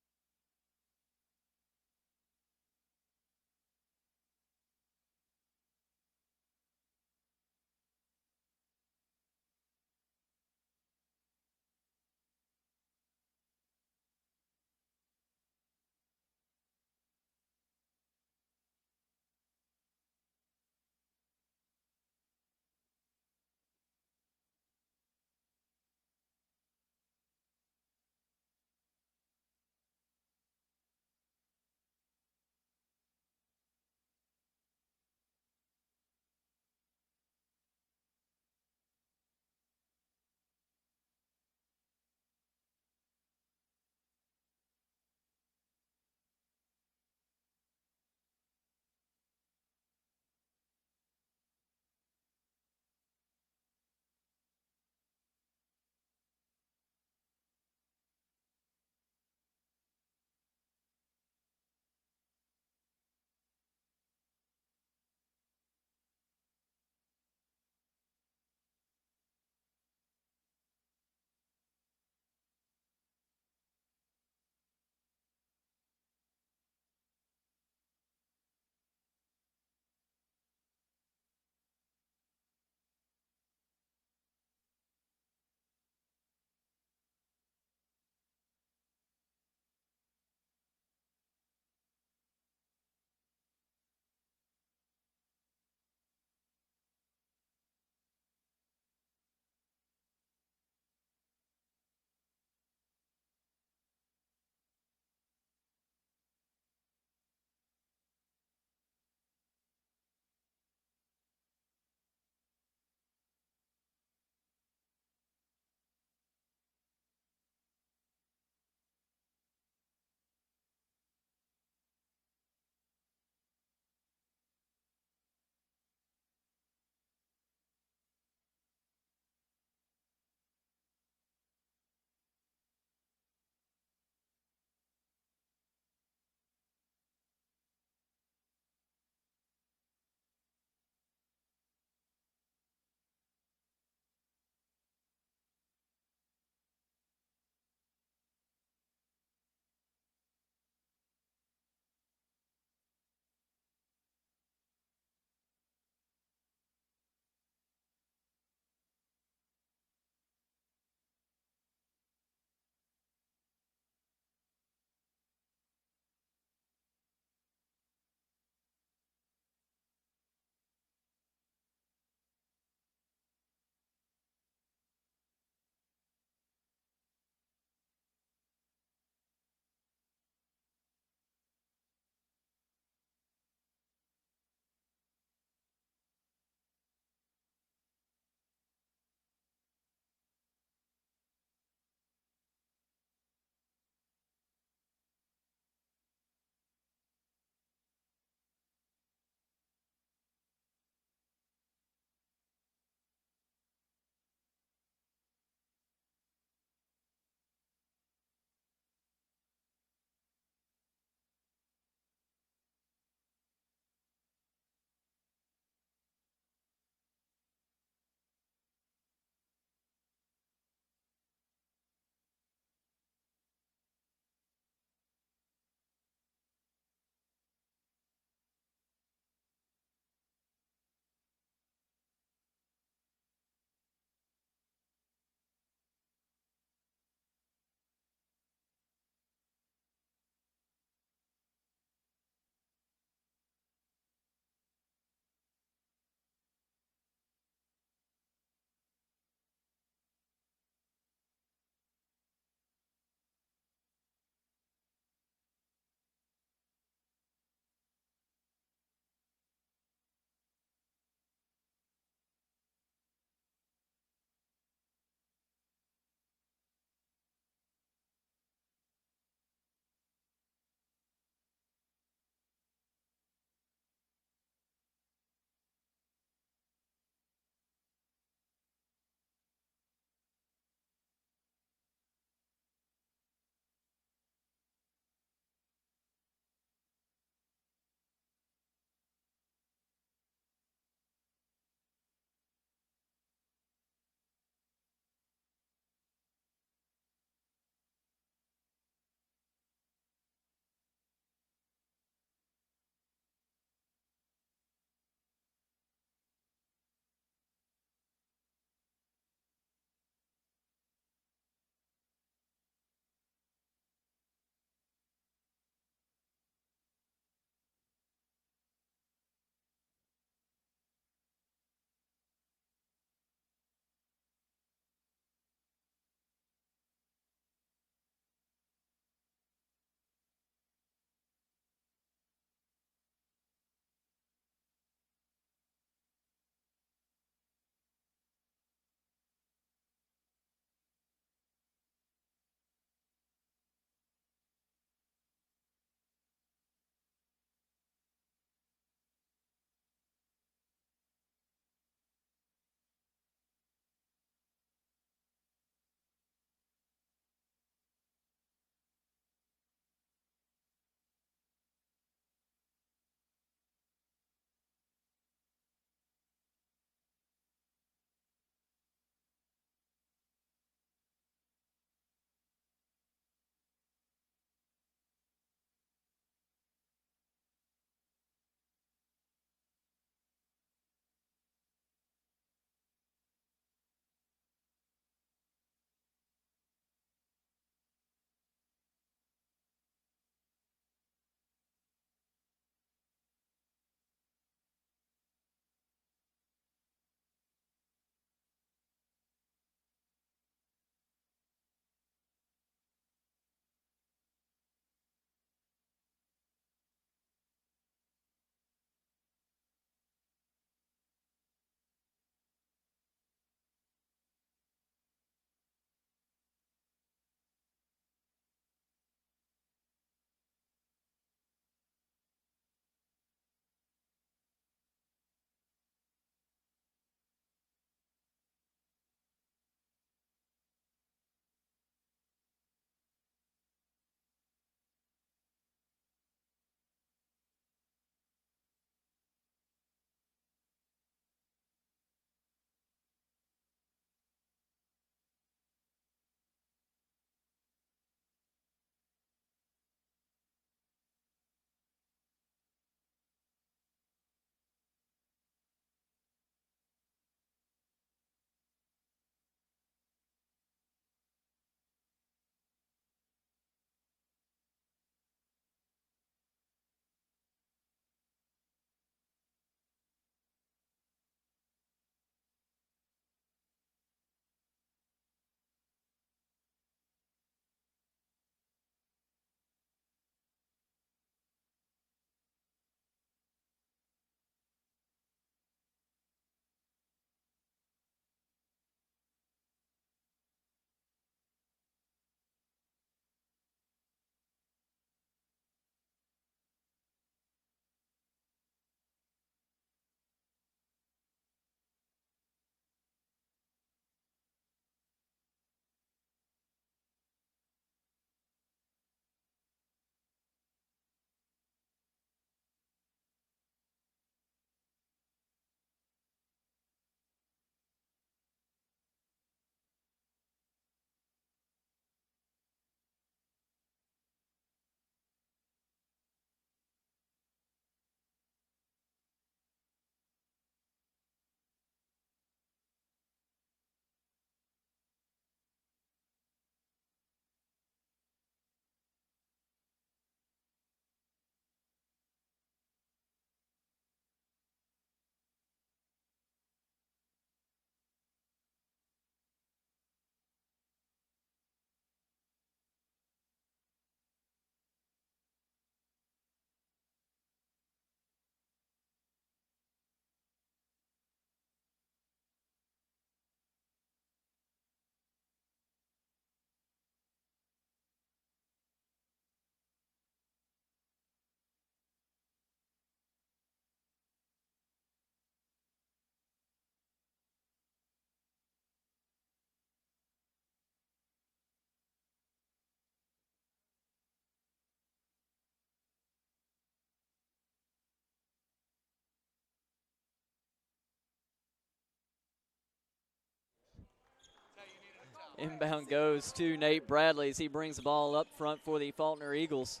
Inbound goes to Nate Bradley as he brings the ball up front for the Faulkner Eagles.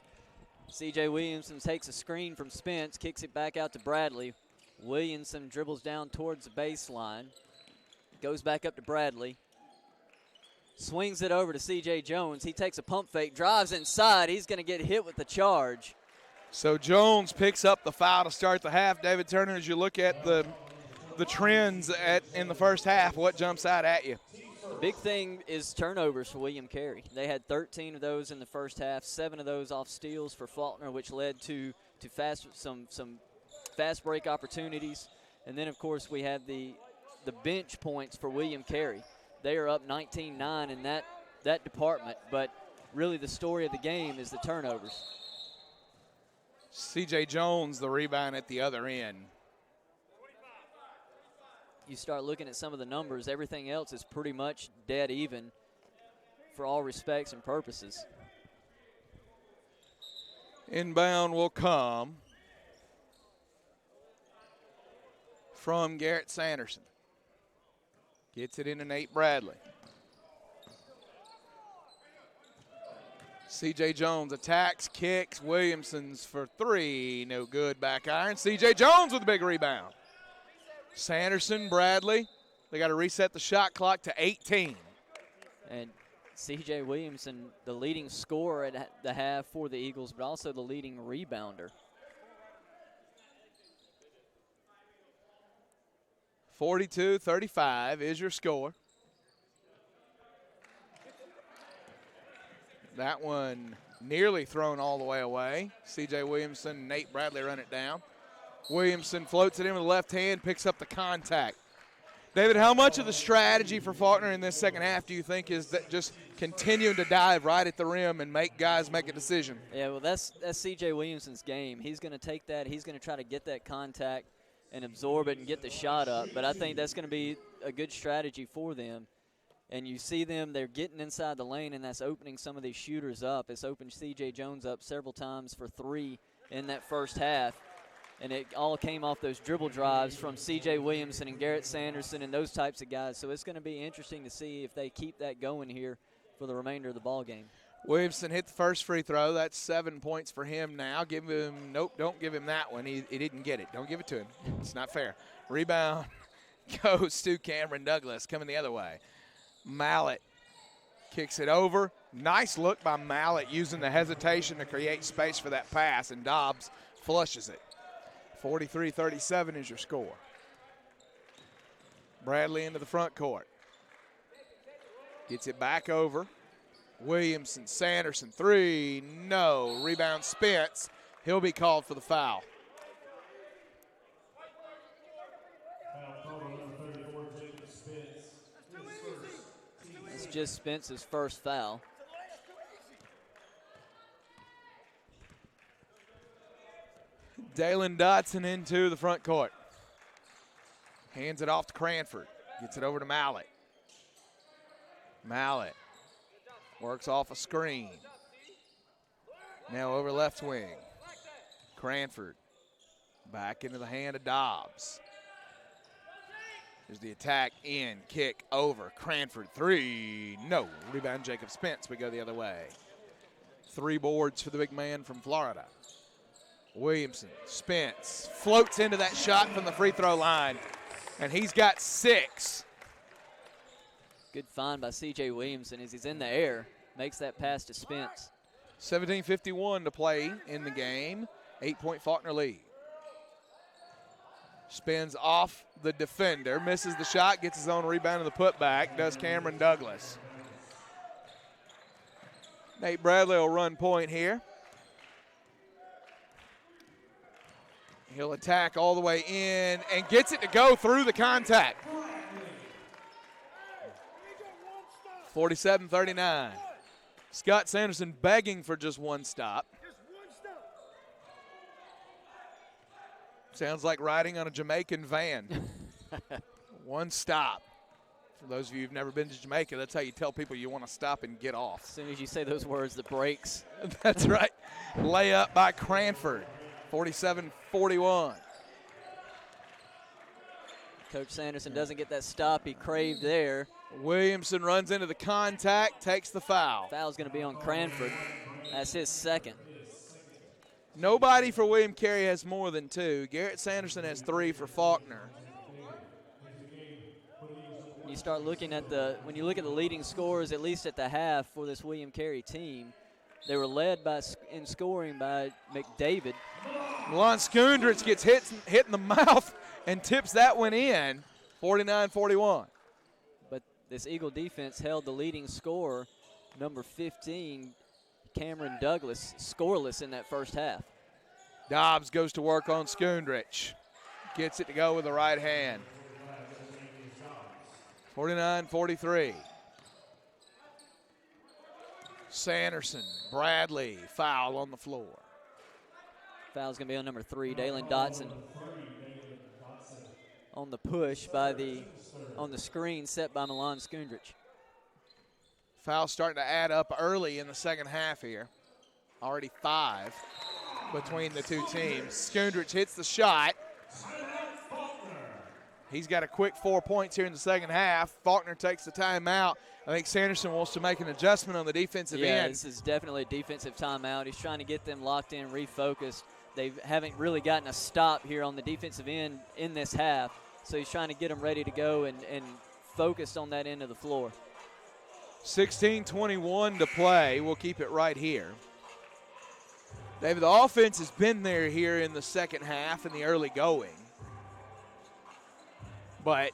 C.J. Williamson takes a screen from Spence, kicks it back out to Bradley. Williamson dribbles down towards the baseline, goes back up to Bradley. Swings it over to C.J. Jones. He takes a pump fake, drives inside. He's going to get hit with the charge.
So Jones picks up the foul to start the half. David Turner, as you look at the trends in the first half, what jumps out at you?
The big thing is turnovers for William Carey. They had 13 of those in the first half, 7 of those off steals for Faulkner, which led to some fast break opportunities. And then, of course, we had the bench points for William Carey. They are up 19-9 in that department, but really the story of the game is the turnovers.
C.J. Jones, the rebound at the other end.
You start looking at some of the numbers, everything else is pretty much dead even for all respects and purposes.
Inbound will come from Garrett Sanderson. Gets it into Nate Bradley. C.J. Jones attacks, kicks. Williamson's for 3. No good. Back iron. C.J. Jones with a big rebound. Sanderson, Bradley. They got to reset the shot clock to 18.
And C.J. Williamson, the leading scorer at the half for the Eagles, but also the leading rebounder.
42-35 is your score. That one nearly thrown all the way away. C.J. Williamson, Nate Bradley run it down. Williamson floats it in with the left hand, picks up the contact. David, how much of the strategy for Faulkner in this second half do you think is that just continuing to dive right at the rim and make guys make a decision?
Yeah, well, that's C.J. Williamson's game. He's going to take that. He's going to try to get that contact and absorb it and get the shot up. But I think that's going to be a good strategy for them. And you see them, they're getting inside the lane, and that's opening some of these shooters up. It's opened C.J. Jones up several times for 3 in that first half. And it all came off those dribble drives from C.J. Williamson and Garrett Sanderson and those types of guys. So it's going to be interesting to see if they keep that going here for the remainder of the ball game.
Williamson hit the first free throw. That's 7 points for him now. Nope, don't give him that one. He didn't get it. Don't give it to him. It's not fair. Rebound goes to Cameron Douglas, coming the other way. Mallett kicks it over. Nice look by Mallett, using the hesitation to create space for that pass, and Dobbs flushes it. 43-37 is your score. Bradley into the front court. Gets it back over. Williamson, Sanderson, 3, no. Rebound Spence. He'll be called for the foul.
It's just Spence's first foul.
Dalen Dotson into the front court. Hands it off to Cranford. Gets it over to Mallett. Mallett works off a screen. Now over left wing. Cranford back into the hand of Dobbs. There's the attack in, kick over. Cranford, 3, no. Rebound Jacob Spence. We go the other way. 3 boards for the big man from Florida. Williamson, Spence floats into that shot from the free throw line, and he's got 6.
Good find by C.J. Williamson as he's in the air. Makes that pass to Spence.
17:51 to play in the game. 8-point Faulkner lead. Spins off the defender, misses the shot, gets his own rebound in the putback, does Cameron Douglas. Nate Bradley will run point here. He'll attack all the way in and gets it to go through the contact. 47-39. Scott Sanderson begging for just one stop. Sounds like riding on a Jamaican van. One stop. For those of you who've never been to Jamaica, that's how you tell people you want to stop and get off.
As soon as you say those words, the brakes.
That's right. Layup by Cranford. 47-41.
Coach Sanderson doesn't get that stop he craved there.
Williamson runs into the contact, takes the foul.
Foul's going to be on Cranford. That's his second.
Nobody for William Carey has more than 2. Garrett Sanderson has 3 for Faulkner.
You start looking at when you look at the leading scorers, at least at the half for this William Carey team, they were led in scoring by McDavid.
Milan Skundrich gets hit in the mouth and tips that one in, 49-41.
But this Eagle defense held the leading scorer, number 15, Cameron Douglas, scoreless in that first half.
Dobbs goes to work on Skundrich. Gets it to go with the right hand. 49-43. Sanderson, Bradley, foul on the floor.
Foul's going to be on number 3, Dalen Dotson. On the push on the screen set by Milan Skundrich.
Foul starting to add up early in the second half here. Already 5 between the two teams. Skundrich hits the shot. He's got a quick 4 points here in the second half. Faulkner takes the timeout. I think Sanderson wants to make an adjustment on the defensive end.
Yeah, this is definitely a defensive timeout. He's trying to get them locked in, refocused. They haven't really gotten a stop here on the defensive end in this half, so he's trying to get them ready to go and focused on that end of the floor.
16:21 to play. We'll keep it right here. David, the offense has been there here in the second half in the early going. But,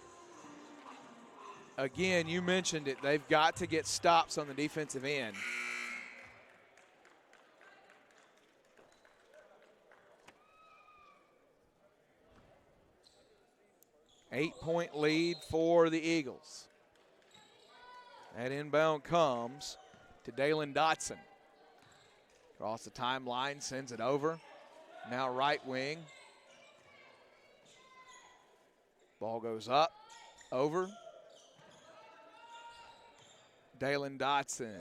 again, you mentioned it. They've got to get stops on the defensive end. Eight-point lead for the Eagles. That inbound comes to Dalen Dotson. Across the timeline, sends it over. Now right wing. Ball goes up, over. Dalen Dotson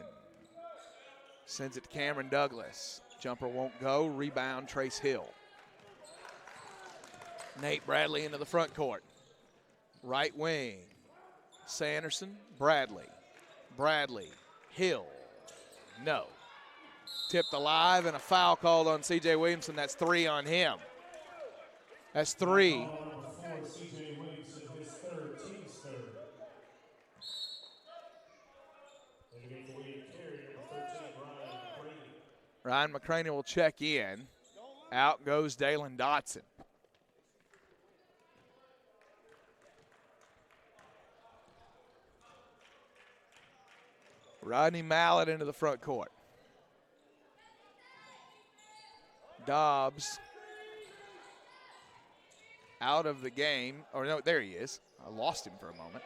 sends it to Cameron Douglas. Jumper won't go. Rebound, Trace Hill. Nate Bradley into the front court. Right wing. Sanderson, Bradley. Bradley, Hill. No. Tipped alive and a foul called on C.J. Williamson. That's 3 on him. That's 3. Ryan McCraney will check in. Out goes Dalen Dotson. Rodney Mallett into the front court. Dobbs out of the game. Or no, there he is. I lost him for a moment.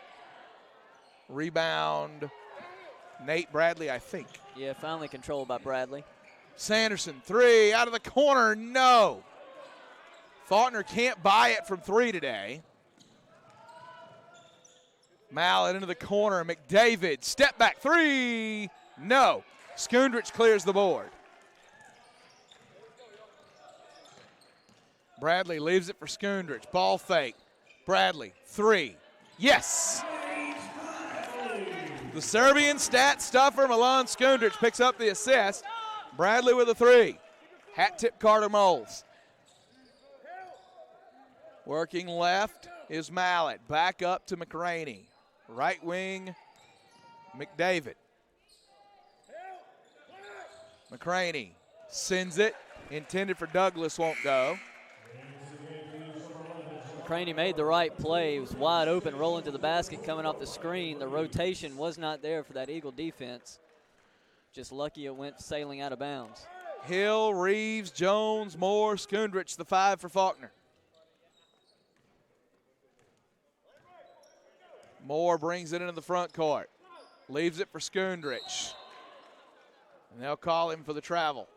Rebound, Nate Bradley, I think.
Yeah, finally controlled by Bradley.
Sanderson, 3, out of the corner, no. Faulkner can't buy it from 3 today. Mallett into the corner, McDavid, step back 3, no. Skundrich clears the board. Bradley leaves it for Skundrich, ball fake. Bradley, 3, yes. The Serbian stat stuffer Milan Skundrich picks up the assist. Bradley with a 3. Hat tip Carter Moles. Working left is Mallett. Back up to McRaney. Right wing, McDavid. McRaney sends it. Intended for Douglas, won't go.
McCraney made the right play. He was wide open, rolling to the basket, coming off the screen. The rotation was not there for that Eagle defense. Just lucky it went sailing out of bounds.
Hill, Reeves, Jones, Moore, Skundrich, the 5 for Faulkner. Moore brings it into the front court. Leaves it for Skundrich. And they'll call him for the travel.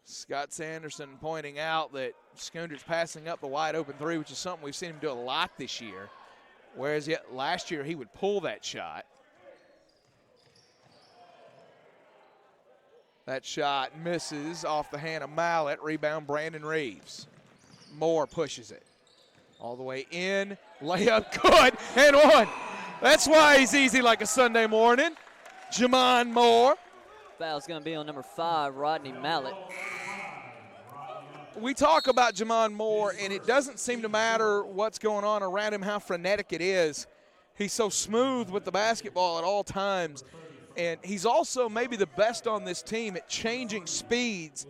Scott Sanderson pointing out that Skundrich passing up the wide open 3, which is something we've seen him do a lot this year. Whereas yet last year he would pull that shot. That shot misses off the hand of Mallett. Rebound Brandon Reeves. Moore pushes it. All the way in, layup good, and one. That's why he's easy like a Sunday morning. Jamon Moore.
Foul's going to be on number 5, Rodney Mallett.
We talk about Jamon Moore, and it doesn't seem to matter what's going on around him, how frenetic it is. He's so smooth with the basketball at all times, and he's also maybe the best on this team at changing speeds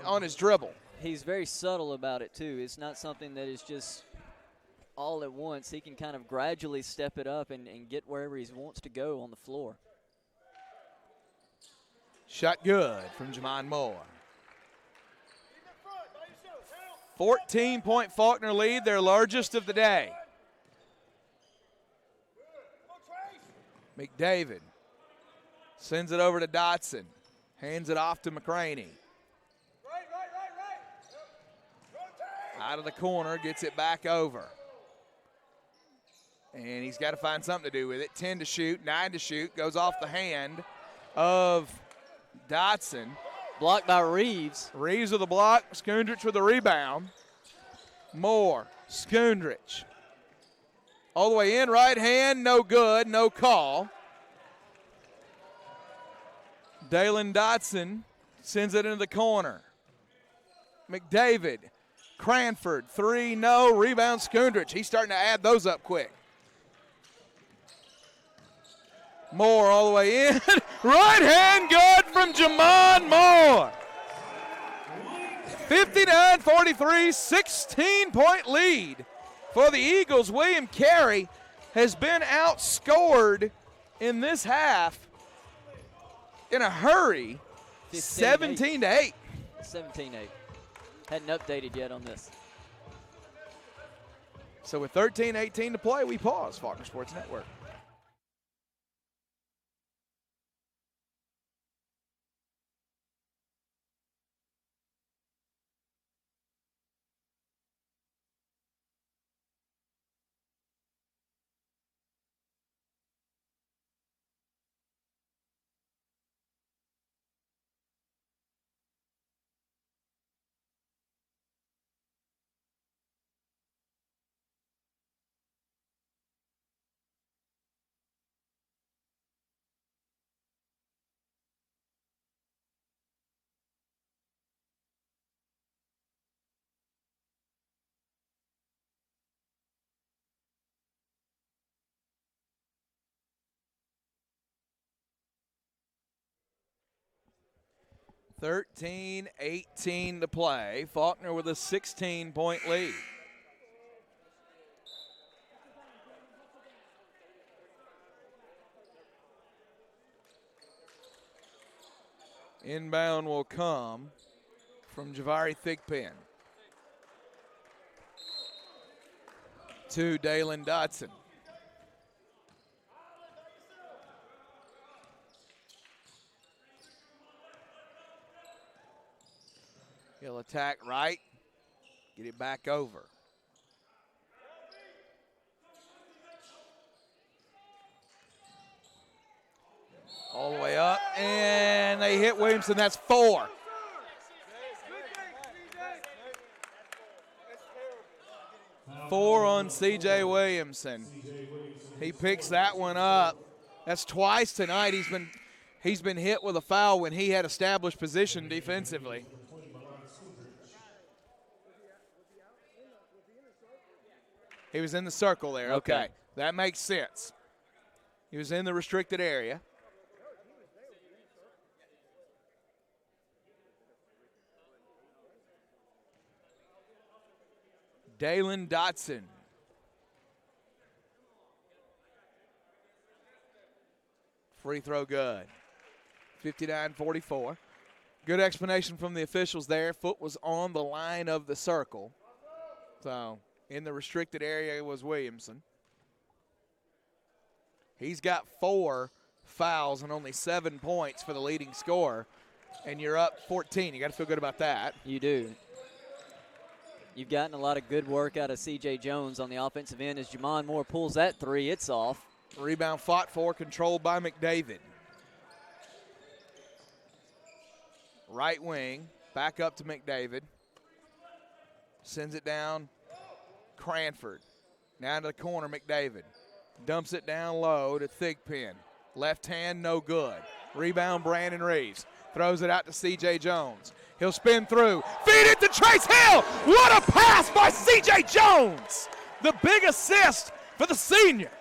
on his dribble.
He's very subtle about it, too. It's not something that is just all at once. He can kind of gradually step it up and get wherever he wants to go on the floor.
Shot good from Jamon Moore. 14-point Faulkner lead, their largest of the day. McDavid sends it over to Dotson. Hands it off to McCraney. Out of the corner, gets it back over. And he's got to find something to do with it. 10 to shoot, 9 to shoot. Goes off the hand of Dotson.
Blocked by Reeves.
Reeves with a block. Skundrich with a rebound. Moore. Skundrich. All the way in. Right hand. No good. No call. Dalen Dotson sends it into the corner. McDavid. Cranford. 3. No. Rebound Skundrich. He's starting to add those up quick. Moore all the way in. Right hand good from Jamon Moore. 59-43, 16-point lead for the Eagles. William Carey has been outscored in this half in a hurry, 17-8.
17-8. Hadn't updated yet on this.
So with 13-18 to play, we pause. Faulkner Sports Network. (13-18) to play. Faulkner with a 16-point lead. Inbound will come from Javari Thigpen to Dalen Dotson. He'll attack right, get it back over. All the way up, and they hit Williamson. That's 4. Four on C.J. Williamson. He picks that one up. That's twice tonight. He's been hit with a foul when he had established position defensively. He was in the circle there. Okay. That makes sense. He was in the restricted area. Dalen Dotson. Free throw good. 59-44. Good explanation from the officials there. Foot was on the line of the circle. So in the restricted area was Williamson. He's got 4 fouls and only 7 points for the leading scorer. And you're up 14. You got to feel good about that.
You do. You've gotten a lot of good work out of C.J. Jones on the offensive end as Jamon Moore pulls that 3. It's off.
Rebound fought for, controlled by McDavid. Right wing, back up to McDavid. Sends it down. Cranford. Down to the corner, McDavid. Dumps it down low to Thigpen. Left hand, no good. Rebound, Brandon Reeves. Throws it out to C.J. Jones. He'll spin through. Feed it to Trace Hill. What a pass by C.J. Jones. The big assist for the senior.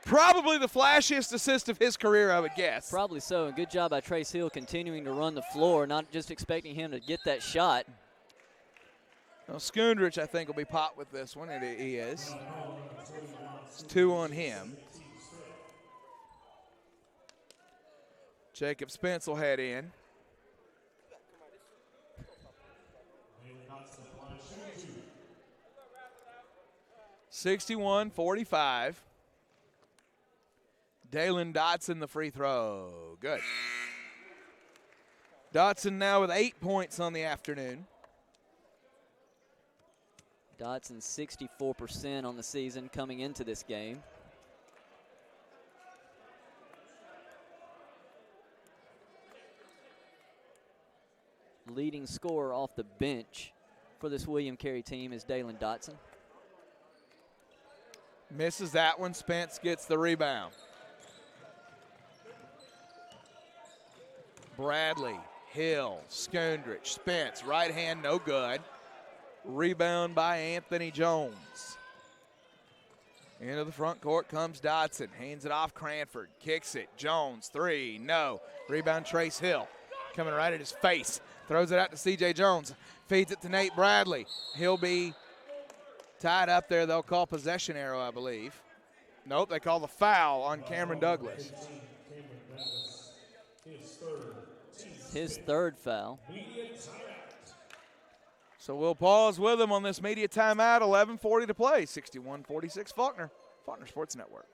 Probably the flashiest assist of his career, I would guess.
Probably so. And good job by Trace Hill continuing to run the floor, not just expecting him to get that shot.
Well, Skundrich, I think, will be popped with this one, and he is. It's 2 on him. Jacob Spence will head in. (61-45). Dalen Dotson, the free throw. Good. Dotson now with 8 points on the afternoon.
Dotson 64% on the season coming into this game. Leading scorer off the bench for this William Carey team is Dalen Dotson.
Misses that one. Spence gets the rebound. Bradley, Hill, Skundrich, Spence. Right hand, no good. Rebound by Anthony Jones. Into the front court comes Dotson. Hands it off Cranford. Kicks it. Jones, 3, no. Rebound Trace Hill. Coming right at his face. Throws it out to C.J. Jones. Feeds it to Nate Bradley. He'll be tied up there. They'll call possession arrow, I believe. Nope, they call the foul on Cameron Douglas.
His third foul.
So we'll pause with him on this media timeout. 11:40 to play. 61-46 Faulkner. Faulkner Sports Network.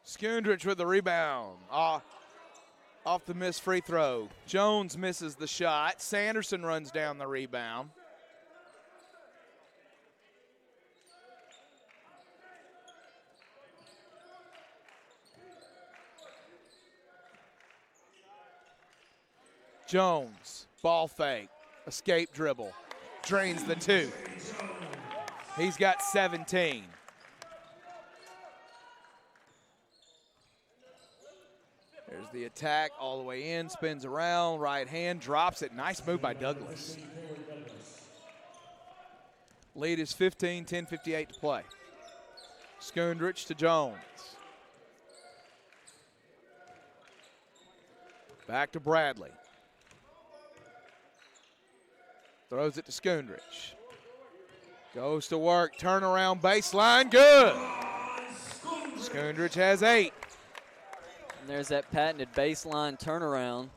Skundrich with the rebound. Off the missed free throw. Jones misses the shot. Sanderson runs down the rebound. Jones, ball fake, escape dribble, drains the 2. He's got 17. There's the attack all the way in, spins around, right hand, drops it. Nice move by Douglas. Lead is 15, 10:58 to play. Skundrich to Jones. Back to Bradley. Throws it to Skundrich. Goes to work, turnaround, baseline, good. Skundrich has 8.
And there's that patented baseline turnaround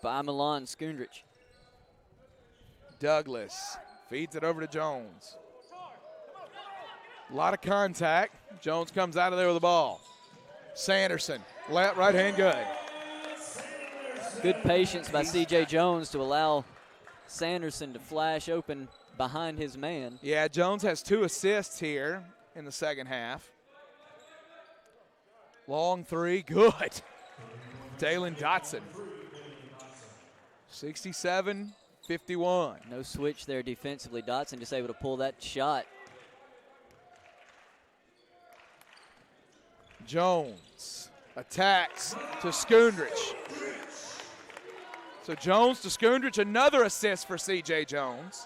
by Milan Skundrich.
Douglas feeds it over to Jones. A lot of contact. Jones comes out of there with the ball. Sanderson, left, right hand, good.
Good patience by C.J. Jones to allow Sanderson to flash open behind his man.
Yeah, Jones has 2 assists here in the second half. Long three, good. Dalen Dotson. 67-51.
No switch there defensively. Dotson just able to pull that shot.
Jones attacks to Skundrich. So Jones to Skundrich, another assist for C.J. Jones.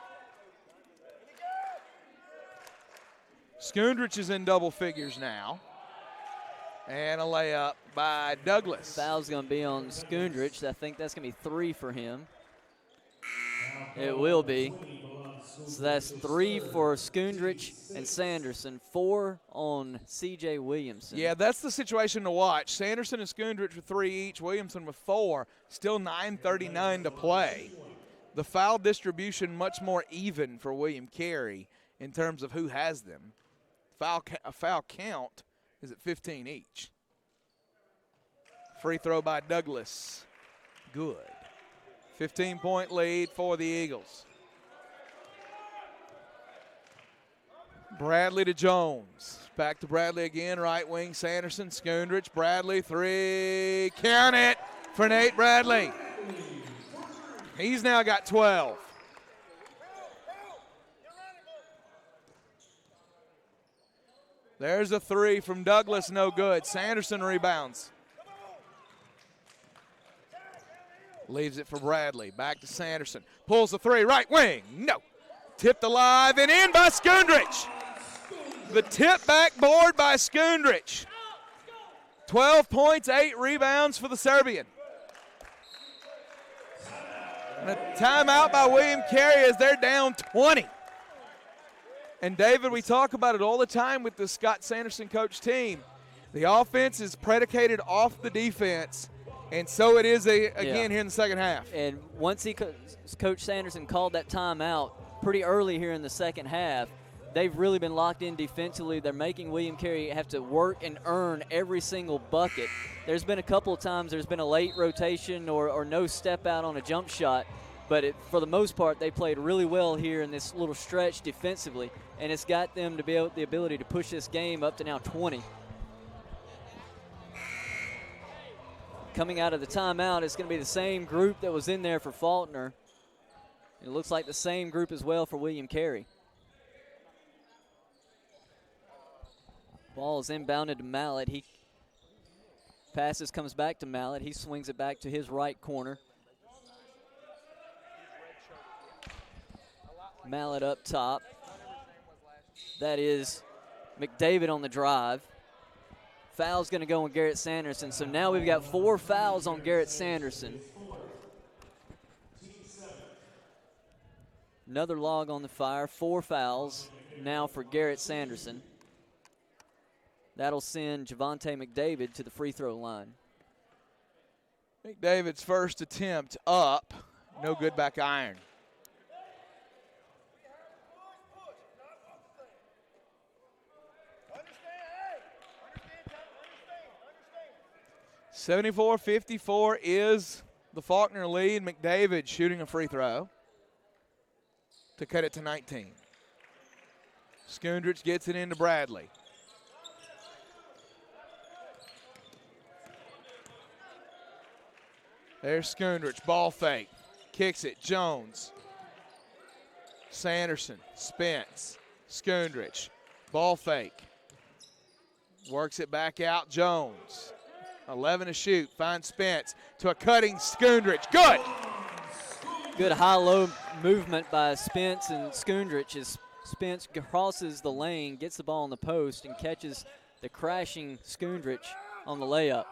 Skundrich is in double figures now. And a layup by Douglas.
Foul's going to be on Skundrich. I think that's going to be 3 for him. It will be. So that's 3 for Skundrich and Sanderson, 4 on C.J. Williamson.
Yeah, that's the situation to watch. Sanderson and Skundrich with 3 each, Williamson with 4. Still 9:39 to play. The foul distribution much more even for William Carey in terms of who has them. A foul count is at 15 each. Free throw by Douglas. Good. 15-point lead for the Eagles. Bradley to Jones. Back to Bradley again, right wing. Sanderson, Skundrich, Bradley, 3. Count it for Nate Bradley. He's now got 12. There's a 3 from Douglas, no good. Sanderson rebounds. Leaves it for Bradley. Back to Sanderson. Pulls the 3, right wing. No. Tipped alive and in by Skundrich. The tip back board by Skundrich. 12 points, 8 rebounds for the Serbian. And a timeout by William Carey as they're down 20. And David, we talk about it all the time with the Scott Sanderson coach team. The offense is predicated off the defense, and so it is again here in the second half.
And once Coach Sanderson called that timeout pretty early here in the second half, they've really been locked in defensively. They're making William Carey have to work and earn every single bucket. There's been a couple of times there's been a late rotation or no step out on a jump shot, but for the most part, they played really well here in this little stretch defensively, and it's got them to be able, the ability to push this game up to now 20. Coming out of the timeout, it's going to be the same group that was in there for Faulkner. It looks like the same group as well for William Carey. Ball is inbounded to Mallett. He passes, comes back to Mallett. He swings it back to his right corner. Mallett up top. That is McDavid on the drive. Foul's going to go on Garrett Sanderson. So now we've got 4 fouls on Garrett Sanderson. Another log on the fire. 4 fouls now for Garrett Sanderson. That'll send Javonte McDavid to the free throw line.
McDavid's first attempt up. No good back iron. Understand. 74-54 is the Faulkner lead. McDavid shooting a free throw to cut it to 19. Skundrich gets it into Bradley. There's Skundrich, ball fake, kicks it, Jones. Sanderson, Spence, Skundrich, ball fake. Works it back out, Jones. 11 to shoot, finds Spence to a cutting Skundrich, good!
Good high-low movement by Spence and Skundrich as Spence crosses the lane, gets the ball on the post, and catches the crashing Skundrich on the layup.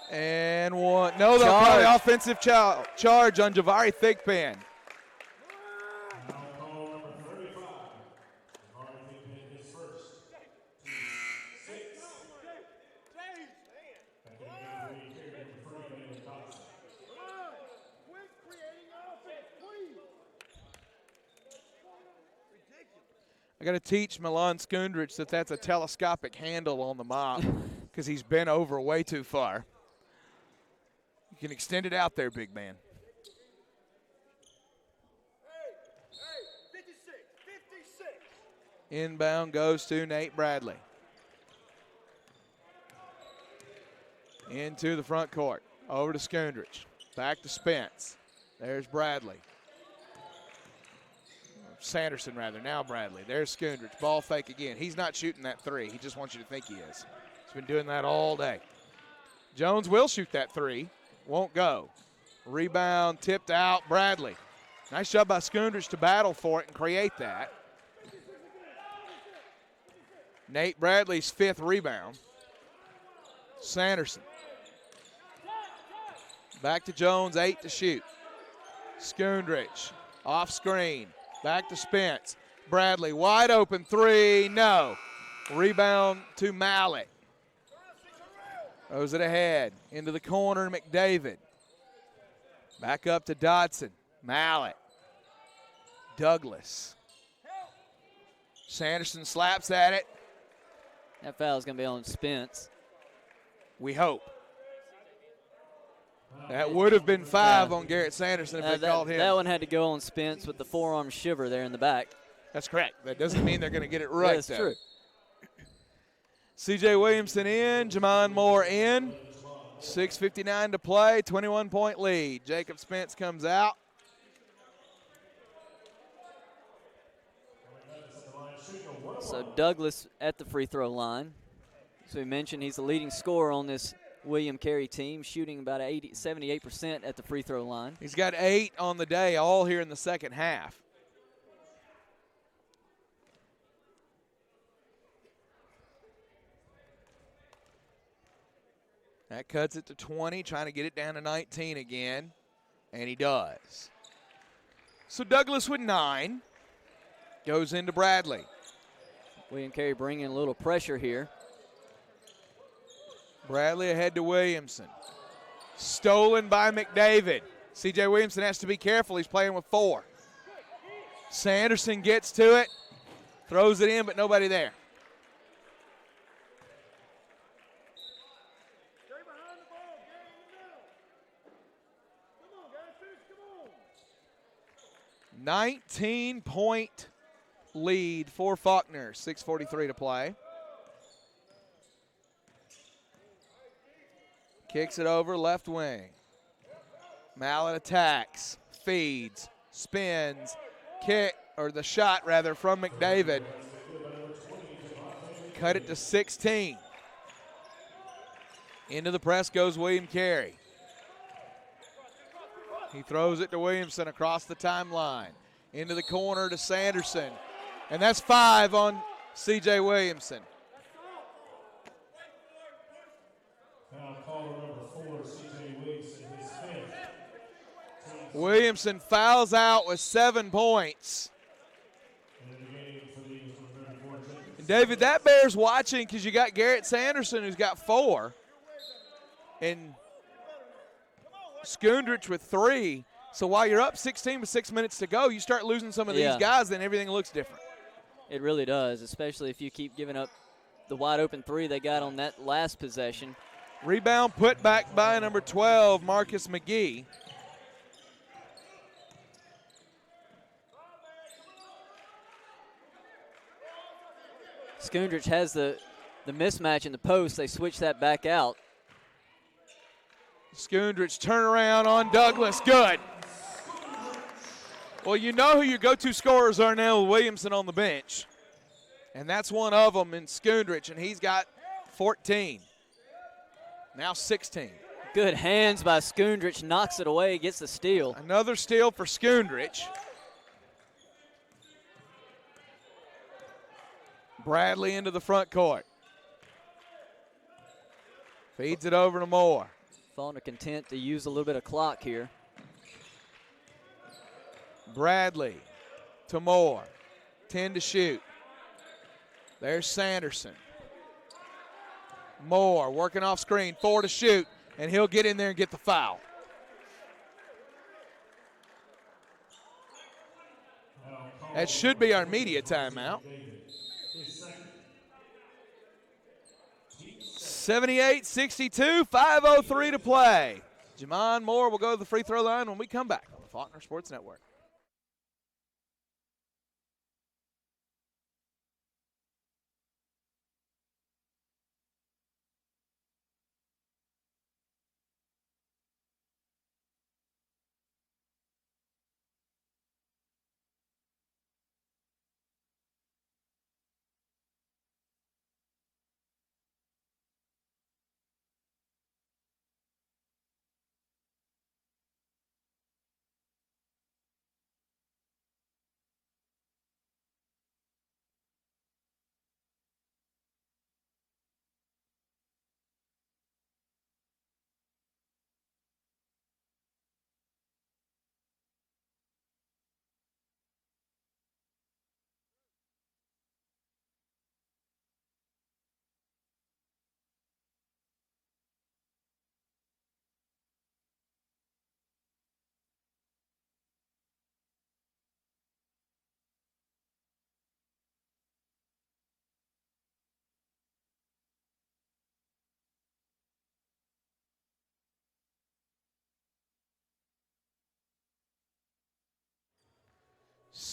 And one. No, they'll call the offensive charge on Javari Thigpen. I got to teach Milan Skundrich that that's a telescopic handle on the mop because he's been over way too far. You can extend it out there, big man.
56.
Inbound goes to Nate Bradley. Into the front court. Over to Skundrich. Back to Spence. There's Bradley. Sanderson, rather. Now Bradley. There's Skundrich. Ball fake again. He's not shooting that three. He just wants you to think he is. He's been doing that all day. Jones will shoot that three. Won't go. Rebound tipped out. Bradley. Nice job by Skundrich to battle for it and create that. Nate Bradley's 5th rebound. Sanderson. Back to Jones, 8 to shoot. Skundrich off screen. Back to Spence. Bradley, wide open three, no. Rebound to Mallett. Throws it ahead. Into the corner, McDavid. Back up to Dodson. Mallett. Douglas. Sanderson slaps at it.
That foul's going to be on Spence.
We hope. That would have been 5 on Garrett Sanderson if they called him.
That one had to go on Spence with the forearm shiver there in the back.
That's correct. That doesn't mean they're going to get it right.
That's true.
C.J. Williamson in, Jamon Moore in. 6:59 to play, 21-point lead. Jacob Spence comes out.
So Douglas at the free throw line. So we mentioned he's the leading scorer on this William Carey team, shooting about 78% at the free throw line.
He's got 8 on the day, all here in the second half. That cuts it to 20, trying to get it down to 19 again, and he does. So Douglas with 9, goes into Bradley.
William Carey bringing a little pressure here.
Bradley ahead to Williamson. Stolen by McDavid. C.J. Williamson has to be careful. He's playing with 4. Sanderson gets to it. Throws it in, but nobody there.
Stay behind the ball. Get in the middle. Come on, guys.
19-point lead for Faulkner. 6:43 to play. Kicks it over left wing. Mallett attacks, feeds, spins, kick, or the shot rather from McDavid. Cut it to 16. Into the press goes William Carey. He throws it to Williamson across the timeline. Into the corner to Sanderson. And that's 5 on C.J. Williamson.
Foul call number 4, C.J. Williamson, his 5th.
Williamson fouls out with 7 points. And David, that bears watching because you got Garrett Sanderson who's got 4. And Skundrich with 3. So while you're up 16 with 6 minutes to go, you start losing some of these guys, then everything looks different.
It really does, especially if you keep giving up the wide open 3 they got on that last possession.
Rebound put back by number 12, Marcus McGee.
Skundrich has the mismatch in the post. They switch that back out.
Skundrich turnaround on Douglas. Good. Well, you know who your go-to scorers are now with Williamson on the bench. And that's one of them in Skundrich, and he's got 14. Now 16.
Good hands by Skundrich. Knocks it away, gets the steal.
Another steal for Skundrich. Bradley into the front court. Feeds it over to Moore.
Faulkner content to use a little bit of clock here.
Bradley to Moore. 10 to shoot. There's Sanderson. Moore working off screen. 4 to shoot. And he'll get in there and get the foul. That should be our media timeout. 78-62, 5:03 to play. Jamon Moore will go to the free throw line when we come back on the Faulkner Sports Network.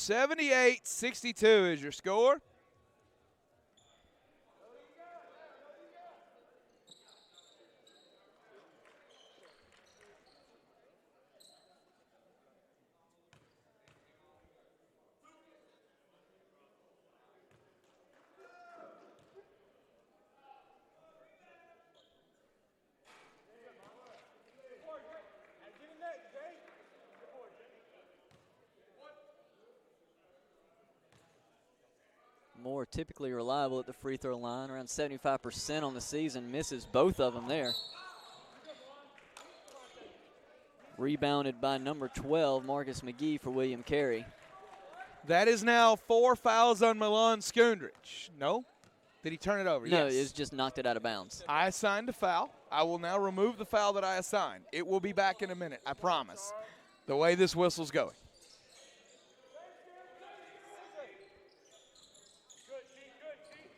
78-62 is your score.
Moore typically reliable at the free throw line, around 75% on the season, misses both of them there. Rebounded by number 12, Marcus McGee for William Carey.
That is now 4 fouls on Milan Skundrich. No? Did he turn it over?
No,
Yes.
it's just knocked it out of bounds.
I assigned a foul. I will now remove the foul that I assigned. It will be back in a minute, I promise, the way this whistle's going.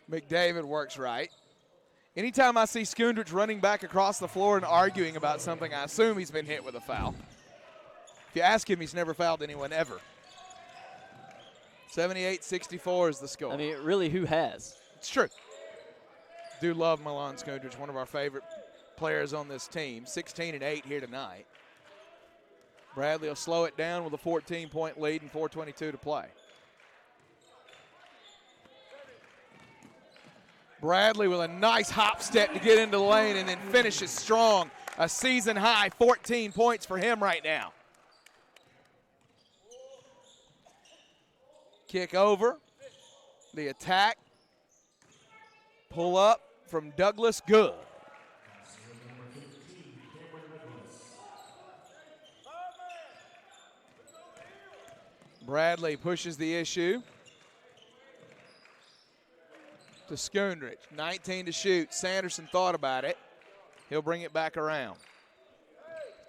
McDavid works right. Anytime I see Skundrich running back across the floor and arguing about something, I assume he's been hit with a foul. If you ask him, he's never fouled anyone ever. 78-64 is the score.
I mean, really, who has?
It's true. Do love Milan Skundrich, one of our favorite players on this team. 16-8 here tonight. Bradley will slow it down with a 14-point lead and 4:22 to play. Bradley with a nice hop step to get into the lane and then finishes strong. A season high 14 points for him right now. Kick over. The attack. Pull up from Douglas. Good. Bradley pushes the issue to Skundrich. 19 to shoot. Sanderson thought about it. He'll bring it back around.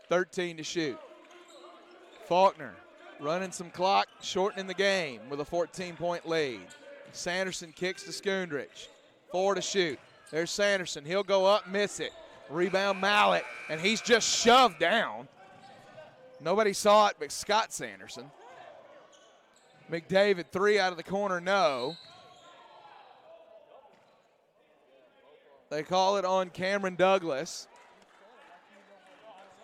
13 to shoot. Faulkner running some clock, shortening the game with a 14-point lead. Sanderson kicks to Skundrich. 4 to shoot. There's Sanderson. He'll go up, miss it. Rebound Mallet, and he's just shoved down. Nobody saw it but Scott Sanderson. McDavid, 3 out of the corner, no. They call it on Cameron Douglas.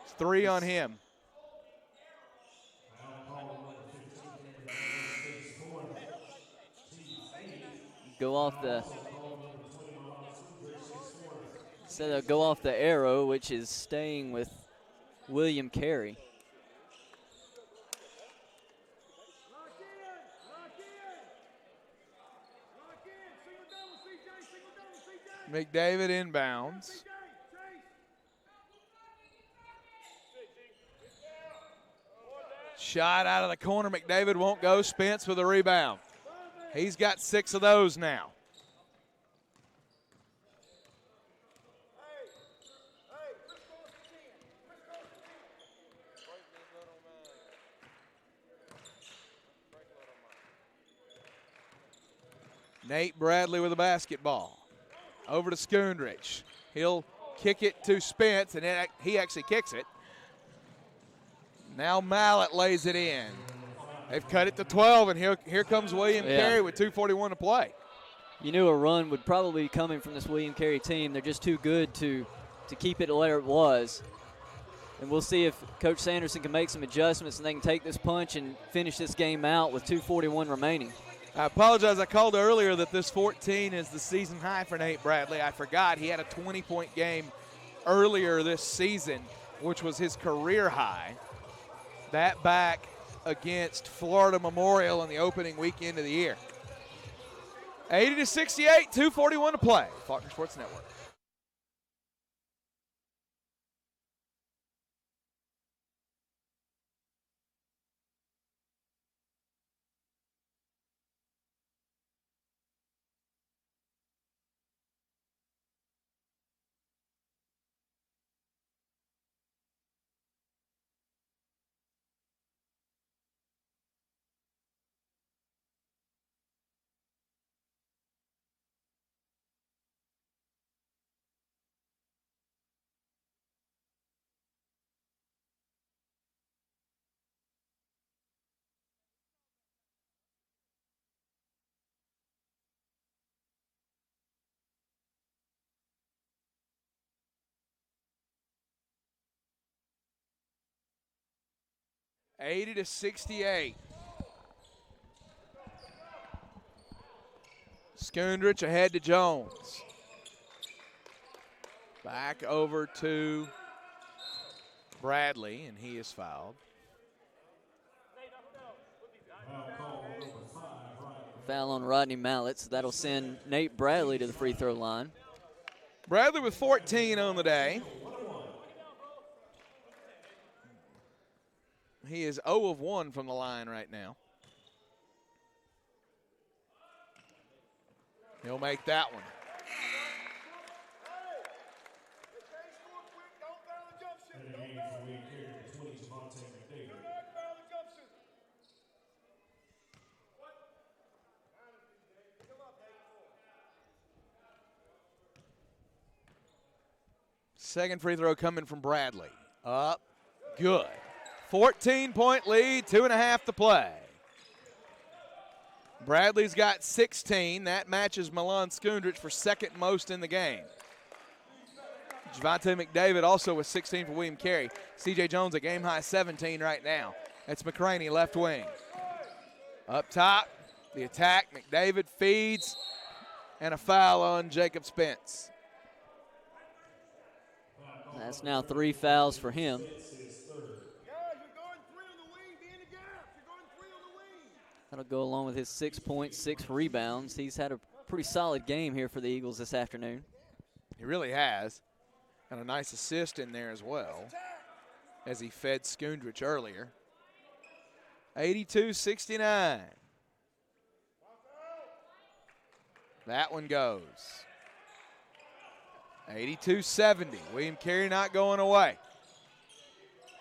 It's 3 on him.
Go off the go off the arrow, which is staying with William Carey.
McDavid inbounds. Shot out of the corner. McDavid won't go. Spence with a rebound. He's got 6 of those now. Nate Bradley with a basketball. Over to Skundrich. He'll kick it to Spence, and he actually kicks it. Now Mallet lays it in. They've cut it to 12, and here comes William Carey with 2:41 to play.
You knew a run would probably be coming from this William Carey team. They're just too good to keep it where it was. And we'll see if Coach Sanderson can make some adjustments and they can take this punch and finish this game out with 2:41 remaining.
I apologize. I called earlier that this 14 is the season high for Nate Bradley. I forgot he had a 20-point game earlier this season, which was his career high. That back against Florida Memorial in the opening weekend of the year. 80-68, 2:41 to play. Faulkner Sports Network. 80-68. Skundrich ahead to Jones. Back over to Bradley, and he is fouled.
Foul on Rodney Mallett, so that'll send Nate Bradley to the free throw line.
Bradley with 14 on the day. He is 0 of 1 from the line right now. He'll make that one. Second free throw coming from Bradley. Up, good. 14-point lead, 2.5 to play. Bradley's got 16. That matches Milan Skundrich for second most in the game. Javante McDavid also with 16 for William Carey. C.J. Jones a game-high 17 right now. That's McCraney, left wing. Up top, the attack. McDavid feeds, and a foul on Jacob Spence.
That's now 3 fouls for him. That'll go along with his 6 points, 6 rebounds. He's had a pretty solid game here for the Eagles this afternoon.
He really has. And a nice assist in there as well, as he fed Skundrich earlier. 82-69. That one goes. 82-70. William Carey not going away.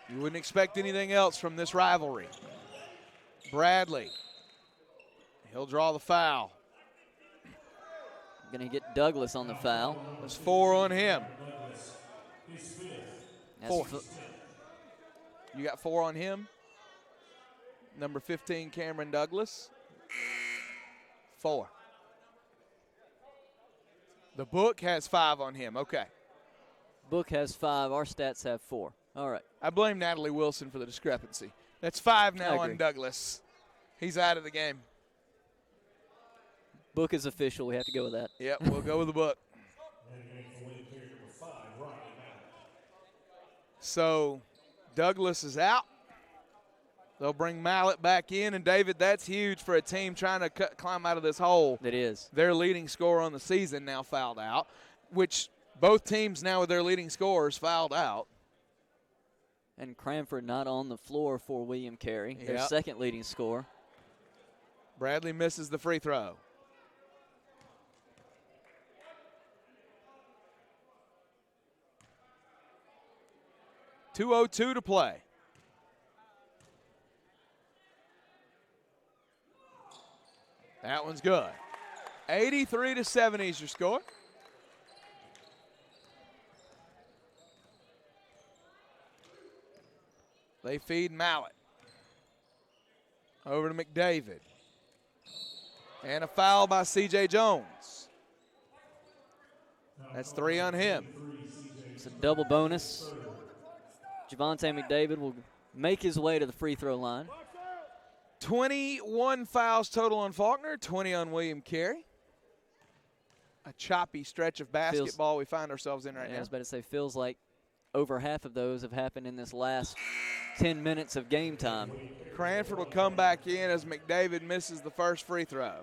You wouldn't expect anything else from this rivalry. Bradley. He'll draw the foul.
Going to get Douglas on the foul.
There's 4 on him.
That's
4. You got 4 on him? Number 15, Cameron Douglas. 4. The book has 5 on him. Okay.
Book has 5. Our stats have 4. All right.
I blame Natalie Wilson for the discrepancy. That's 5 now
I
on
agree.
Douglas. He's out of the game.
Book is official. We have to go with that.
Yep, we'll go with the book. So Douglas is out. They'll bring Mallett back in, and David, that's huge for a team trying to climb out of this hole.
It is.
Their leading scorer on the season now fouled out, which both teams now with their leading scorers fouled out.
And Cranford not on the floor for William Carey, their
Yep.
second leading scorer.
Bradley misses the free throw. .202 to play. That one's good. 83-70 is your score. They feed Mallett. Over to McDavid. And a foul by C.J. Jones. That's 3 on him.
It's a double bonus. Javante McDavid will make his way to the free throw line.
21 fouls total on Faulkner, 20 on William Carey. A choppy stretch of basketball we find ourselves in right
I
now.
was about to say, feels like over half of those have happened in this last 10 minutes of game time.
Cranford will come back in as McDavid misses the first free throw.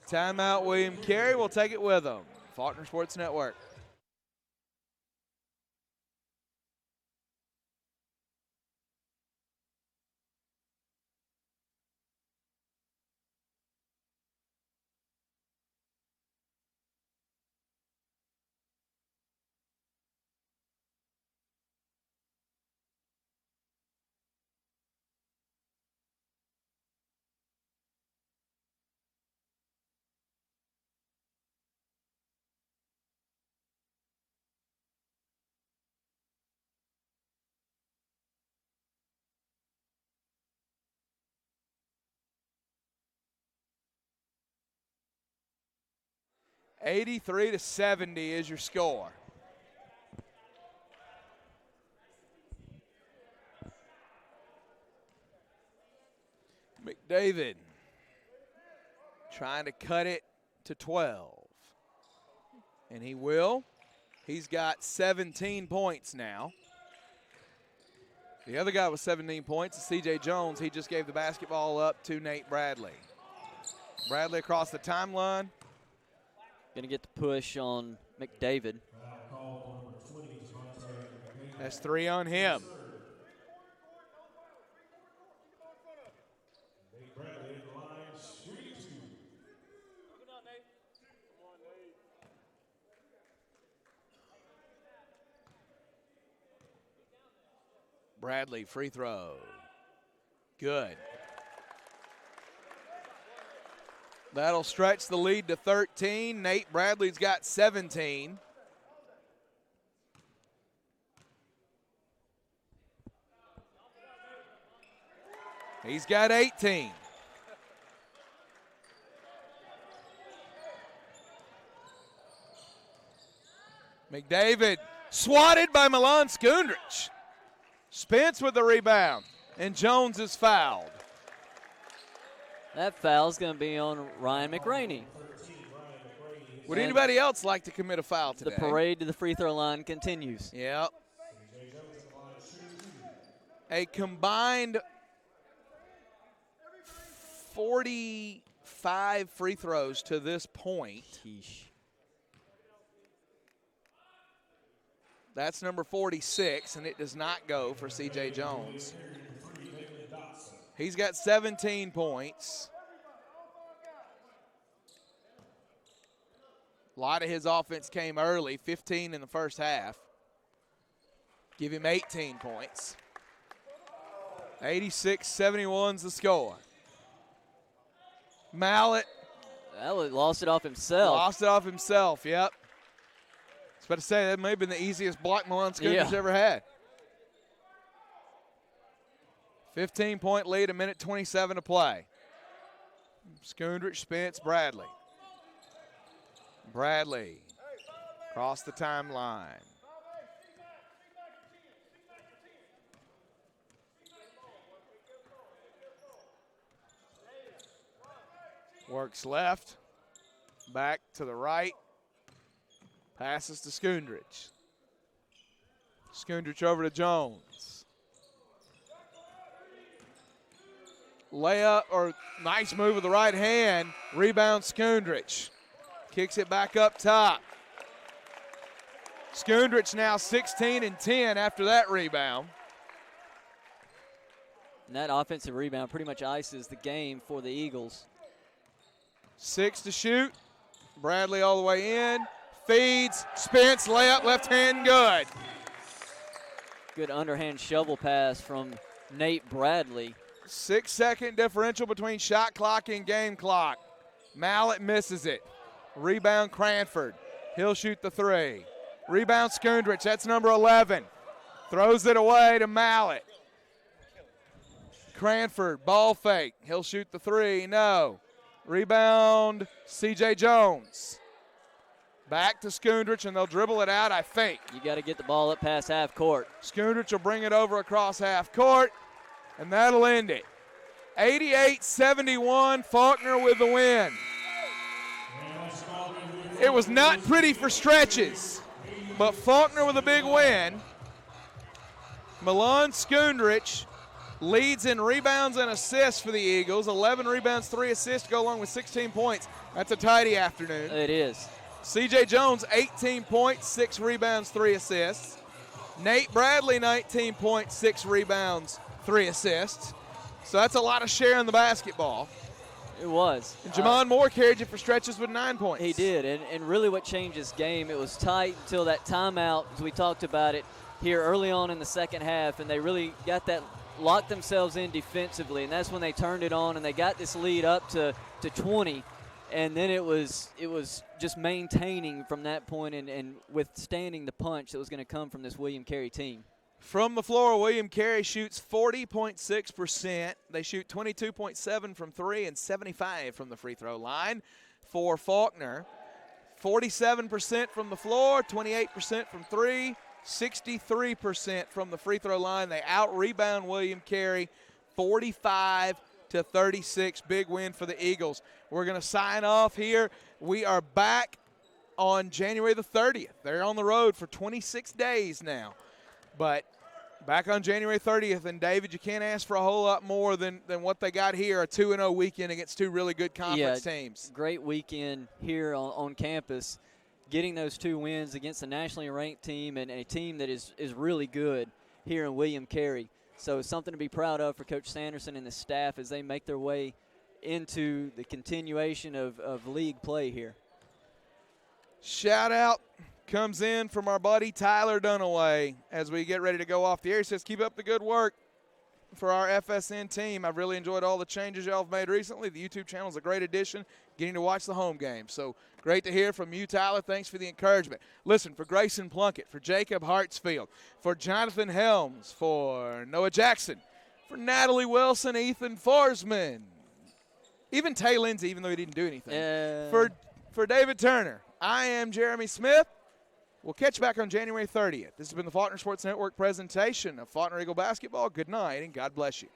Timeout, William Carey will take it with him. Faulkner Sports Network. .83-70 is your score. McDavid trying to cut it to 12. And he will. He's got 17 points now. The other guy with 17 points is C.J. Jones. He just gave the basketball up to Nate Bradley. Bradley across the timeline.
Going to get the push on McDavid.
That's 3 on him. Bradley, free throw. Good. That'll stretch the lead to 13. Nate Bradley's got 17. He's got 18. McDavid swatted by Milan Skundrich. Spence with the rebound, and Jones is fouled.
That foul's going to be on Ryan McRaney.
Would anybody else like to commit a foul today?
The parade to the free throw line continues.
Yep. A combined 45 free throws to this point.
Sheesh.
That's number 46, and it does not go for C.J. Jones. He's got 17 points. A lot of his offense came early, 15 in the first half. Give him 18 points. 86-71's the score. Mallett.
Lost it off himself.
Lost it off himself, yep. I was about to say, that may have been the easiest block Milan Skundrich ever had. 15-point lead, 1:27 to play. Skundrich, Spence, Bradley. Bradley across the timeline. Works left, back to the right. Passes to Skundrich. Skundrich over to Jones. Layup, or nice move with the right hand. Rebound Skundrich. Kicks it back up top. Skundrich now 16 and 10 after that rebound.
And that offensive rebound pretty much ices the game for the Eagles.
6 to shoot. Bradley all the way in. Feeds. Spence, layup, left hand, good.
Good underhand shovel pass from Nate Bradley.
6-second differential between shot clock and game clock. Mallett misses it. Rebound Cranford. He'll shoot the 3. Rebound Skundrich, that's number 11. Throws it away to Mallett. Cranford, ball fake. He'll shoot the 3, no. Rebound C.J. Jones. Back to Skundrich, and they'll dribble it out, I think.
You got to get the ball up past half court.
Skundrich will bring it over across half court, and that'll end it. 88-71, Faulkner with the win. It was not pretty for stretches, but Faulkner with a big win. Milan Skundrich leads in rebounds and assists for the Eagles. 11 rebounds, 3 assists, go along with 16 points. That's a tidy afternoon.
It is.
C.J. Jones, 18 points, 6 rebounds, 3 assists. Nate Bradley, 19 points, 6 rebounds, 3 assists. So that's a lot of share in the basketball.
It was.
And Jamon Moore carried you for stretches with 9 points.
He did, and really what changed this game, it was tight until that timeout, as we talked about it here early on in the second half, and they really got that, locked themselves in defensively, and that's when they turned it on, and they got this lead up to 20, and then it was just maintaining from that point and withstanding the punch that was going to come from this William Carey team.
From the floor, William Carey shoots 40.6%. They shoot 22.7 from 3 and 75 from the free throw line. For Faulkner, 47% from the floor, 28% from 3, 63% from the free throw line. They out-rebound William Carey 45 36. Big win for the Eagles. We're going to sign off here. We are back on January the 30th. They're on the road for 26 days now. But back on January 30th, and David, you can't ask for a whole lot more than what they got here, a 2-0 weekend against two really good conference teams.
Great weekend here on campus, getting those 2 wins against a nationally ranked team and a team that is really good here in William Carey. So something to be proud of for Coach Sanderson and the staff as they make their way into the continuation of league play here.
Shout out comes in from our buddy Tyler Dunaway as we get ready to go off the air. He says, keep up the good work for our FSN team. I've really enjoyed all the changes y'all have made recently. The YouTube channel is a great addition, getting to watch the home game. So great to hear from you, Tyler. Thanks for the encouragement. Listen, for Grayson Plunkett, for Jacob Hartsfield, for Jonathan Helms, for Noah Jackson, for Natalie Wilson, Ethan Forsman, even Tay Lindsay, even though he didn't do anything. For David Turner, I am Jeremy Smith. We'll catch you back on January 30th. This has been the Faulkner Sports Network presentation of Faulkner Eagle basketball. Good night, and God bless you.